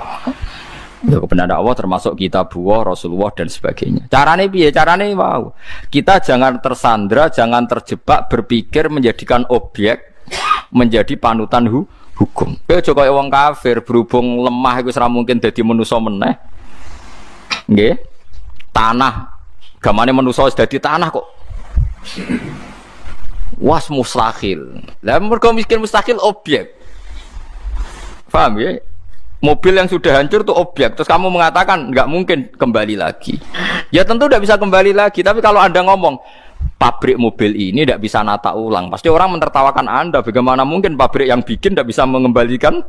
Ya kebenaran Allah termasuk kitabullah, Rasulullah dan sebagainya. Carane piye? Carane wow. Kita jangan tersandra, jangan terjebak berpikir menjadikan objek menjadi panutan hukum. Kowe aja kaya wong kafir berhubung lemah iku ora mungkin dadi manusa meneh. Nggih. Tanah gamane manusa wis dadi tanah kok. Was mustahil. Lah mergo miskin mustahil objek. Paham ya? Mobil yang sudah hancur itu objek. Terus kamu mengatakan nggak mungkin kembali lagi. Ya tentu tidak bisa kembali lagi. Tapi kalau Anda ngomong pabrik mobil ini tidak bisa nata ulang, pasti orang mentertawakan Anda. Bagaimana mungkin pabrik yang bikin tidak bisa mengembalikan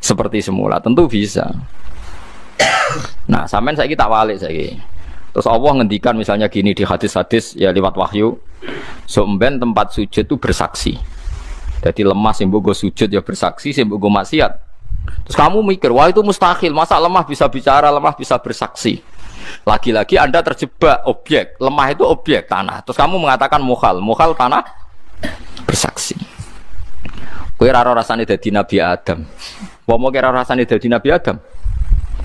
seperti semula? Tentu bisa. Nah, sampean saiki tak walik saiki. Terus Allah ngendikan misalnya gini di hadis-hadis ya lewat wahyu. Somben tempat sujud itu bersaksi. Jadi lemah sing mbok sujud ya bersaksi, sing mbok maksiat. Terus kamu mikir, wah itu mustahil. Masa lemah bisa bicara, lemah bisa bersaksi? Lagi-lagi Anda terjebak objek. Lemah itu objek tanah. Terus kamu mengatakan mukhal tanah bersaksi. Kowe ora rasane dadi Nabi Adam. Apa kira rasane dadi Nabi Adam?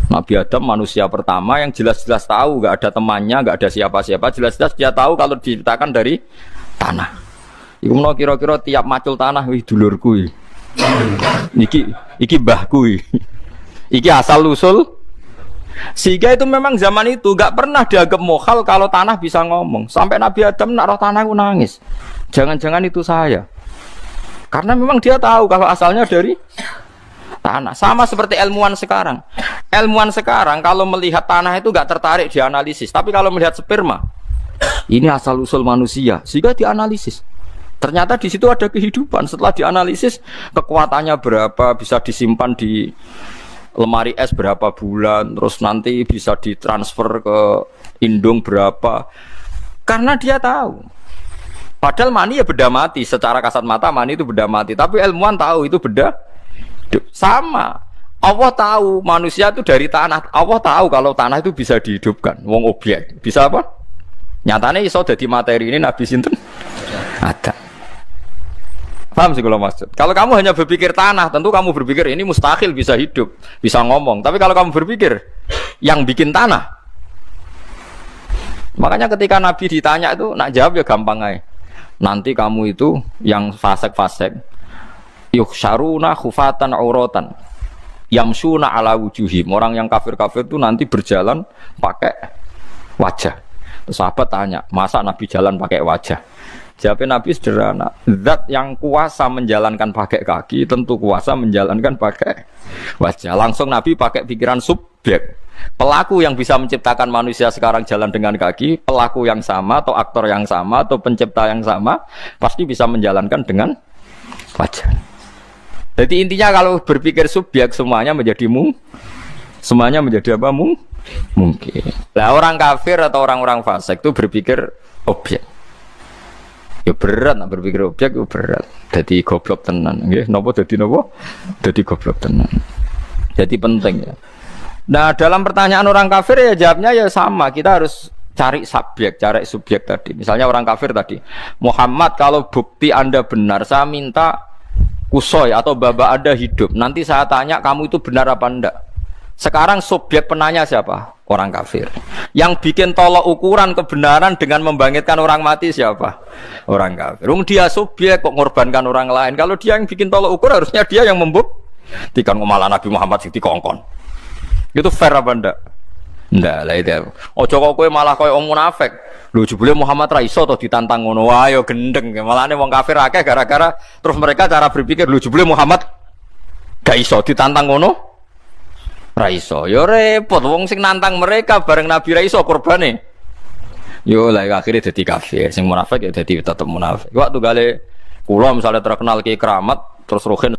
Nabi Adam manusia pertama yang jelas-jelas tahu gak ada temannya, gak ada siapa-siapa. Jelas-jelas dia tahu kalau diciptakan dari tanah. Iku menawa kira-kira tiap macul tanah, wih dulurku iki mbahku iki asal usul. Sehingga itu memang zaman itu gak pernah dianggap mukhal kalau tanah bisa ngomong. Sampai Nabi Adam nak roh tanah itu nangis. Jangan-jangan itu saya. Karena memang dia tahu kalau asalnya dari tanah. Sama seperti ilmuwan sekarang. Ilmuwan sekarang kalau melihat tanah itu gak tertarik dianalisis. Tapi kalau melihat sperma, ini asal usul manusia, sehingga dianalisis. Ternyata di situ ada kehidupan. Setelah dianalisis kekuatannya berapa, bisa disimpan di lemari es berapa bulan, terus nanti bisa ditransfer ke indung berapa. Karena dia tahu. Padahal mani ya benda mati. Secara kasat mata mani itu benda mati. Tapi ilmuwan tahu itu benda sama. Allah tahu manusia itu dari tanah. Allah tahu kalau tanah itu bisa dihidupkan. Wong objek. Bisa apa? Nyatanya iso dadi materi ini Nabi sinten? Ada. Paham sih kalau maksud. Kalau kamu hanya berpikir tanah, tentu kamu berpikir ini mustahil bisa hidup, bisa ngomong. Tapi kalau kamu berpikir yang bikin tanah, makanya ketika Nabi ditanya itu, nak jawab ya gampang aja. Nanti kamu itu yang fasek-fasek, yukhsyaruna khufatan auratan, yamsuna ala wujuhim. Orang yang kafir-kafir itu nanti berjalan pakai wajah. Terus sahabat tanya, masa Nabi jalan pakai wajah? Jawabnya Nabi sederhana. Zat yang kuasa menjalankan pakai kaki tentu kuasa menjalankan pakai wajah. Langsung Nabi pakai pikiran subjek. Pelaku yang bisa menciptakan manusia sekarang jalan dengan kaki, pelaku yang sama atau aktor yang sama atau pencipta yang sama pasti bisa menjalankan dengan wajah. Jadi intinya kalau berpikir subjek semuanya menjadi semuanya menjadi apa? Mungkin. Lah orang kafir atau orang-orang fasik itu berpikir objek. Ya berat nak berpikir objek itu berat. Jadi goblok tenan nggih. Napa dadi napa? Dadi goblok tenan. Jadi penting ya. Nah, dalam pertanyaan orang kafir ya jawabnya ya sama. Kita harus cari subjek tadi. Misalnya orang kafir tadi, Muhammad kalau bukti Anda benar, saya minta kusoi atau baba Anda hidup. Nanti saya tanya kamu itu benar apa enggak. Sekarang subjek penanya siapa? Orang kafir. Yang bikin tolok ukuran kebenaran dengan membangkitkan orang mati siapa? Orang kafir. Dia subjek kok ngorbankan orang lain. Kalau dia yang bikin tolok ukur harusnya dia yang membuktikan. Malah Nabi Muhammad sing dikongkon. Itu fair apa enggak? Enggak lah itu. Ojo kok kowe malah koyo wong munafik. Lho jebule Muhammad ra iso to ditantang ngono. Wah yo gendeng. Malane wong kafir akeh gara-gara terus mereka cara berpikir lho jebule Muhammad gak iso ditantang ngono. Ra iso, yo repot wong sing nantang mereka bareng Nabi ra iso korbane. Yo lah akhirnya dadi kafir, sing munafik ya dadi tetep munafik. Waktu gale kula misalnya terkenal Ki Keramat terus Ruhin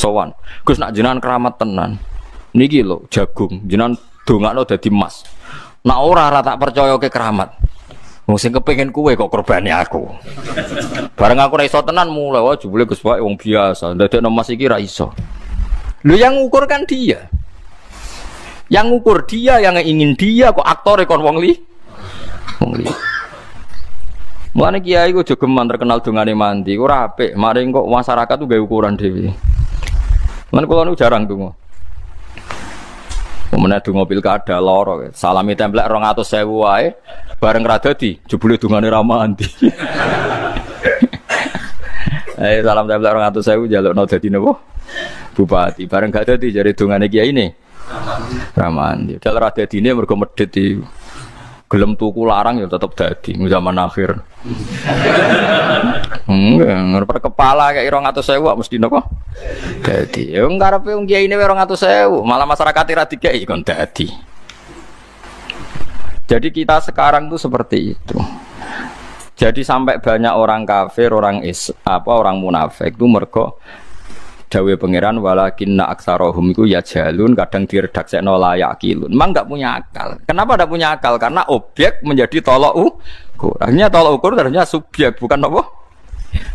sowan. Gus nak jenengan keramat tenan. Niki lho jagung, jenengan dongakno dadi emas. Nak ora tak percaya ke keramat. Wong sing kepengin kuwe kok korbane aku. Bareng aku ra iso tenan mulai wae jebule Gus wae wong biasa. Ndadekno emas iki ra iso. Lho yang ngukur kan dia. Yang ngukur dia, yang ingin dia kok aktore kon wong li. Wong li. Mulane kiai ku jogeman terkenal dongane mandi, ora apik. Mari kok masyarakat tuh gawe ukuran dhewe. Lan kula nu jarang donga. Pemenang donga pilkada loro, salami templek 200.000 wae, bareng ra dadi, jebule dongane ra mandi. Salam templek 200.000 jalukno dadi napa? Bupati, bareng gak dadi jare dongane kiai ini. Ra mandi. Dal ra dadine mergo medhit iki. Gelem tuku larang ya tetep dadi zaman akhir. Ngerep kepala kayak 200.000 mesti napa? Dadi. Ya ngarepe wong kiai ini 200.000, malah masyarakat ora dikeki kon dadi. Jadi kita sekarang tuh seperti itu. Jadi sampai banyak orang kafir, orang munafik itu mergo dawe pangeran walakinna aktsarahum iku ya jalun kadang diredaksekno layak kilun. Memang enggak punya akal. Kenapa enggak punya akal? Karena objek menjadi tolok ukur. Akhirnya tolok ukur ternyata subjek bukan apa?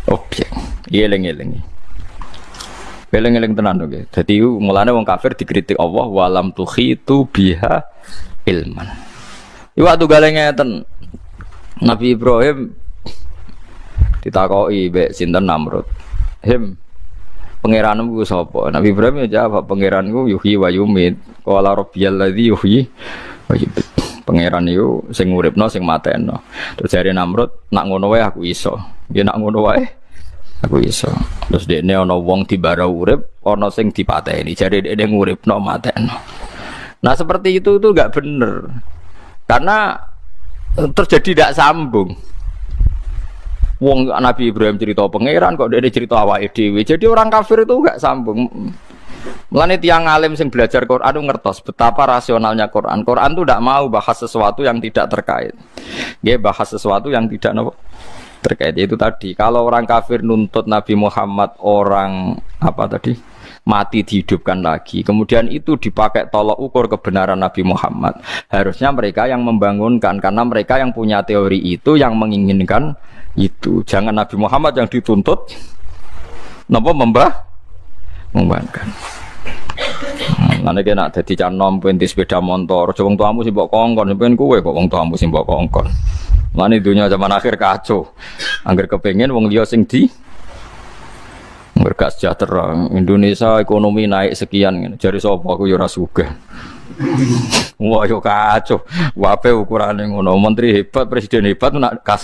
Objek. Eling-eling. Eling-eling tenan oke. Dadi mulane wong kafir dikritik Allah walam tuhitu biha ilman. Iku waktu gale ngeten. Nabi Ibrahim ditakoki mbek sinten Namrud. Pangeranmu ku sapa? Nabi Ibrahim ya jawab, pangeranku yuhyi wa yumit. Qala rabbiyal ladzi yuhyi wa yumit. Pangeran iku sing uripno sing mateno. Terus jare Namrud, nak ngono wae aku iso. Ya nak ngono wae aku iso. Terus dekne ana wong dibarau urip, ana sing dipateni. Jare dekne nguripno mateno. Nah, seperti itu enggak bener. Karena terjadi tidak sambung. Wong Nabi Ibrahim cerita pangeran kok dia cerita awake dhewe. Jadi orang kafir itu enggak sambung. Mulane tiyang alim sing belajar Quran itu ngertos betapa rasionalnya Quran. Quran itu tidak mau bahas sesuatu yang tidak terkait. Nggih bahas sesuatu yang tidak Terkait itu tadi, kalau orang kafir nuntut Nabi Muhammad orang apa tadi mati dihidupkan lagi, kemudian itu dipakai tolok ukur kebenaran Nabi Muhammad, harusnya mereka yang membangunkan, karena mereka yang punya teori itu, yang menginginkan itu. Jangan Nabi Muhammad yang dituntut napa membangunkan. Nanti kena dadi canom penti sepeda motor, coba wong tuamu sing mbok kongkon, sampeyan kowe kok wong tuamu sing mbok kongkon. Lan dunia zaman akhir kacau. Angger kepengin wong liya sing di berkat sejahtera. Indonesia ekonomi naik sekian, jari sapa aku ya ora sugih. Wah yo kacau. Wae ukurane ngono, menteri hebat, presiden hebat nak kasih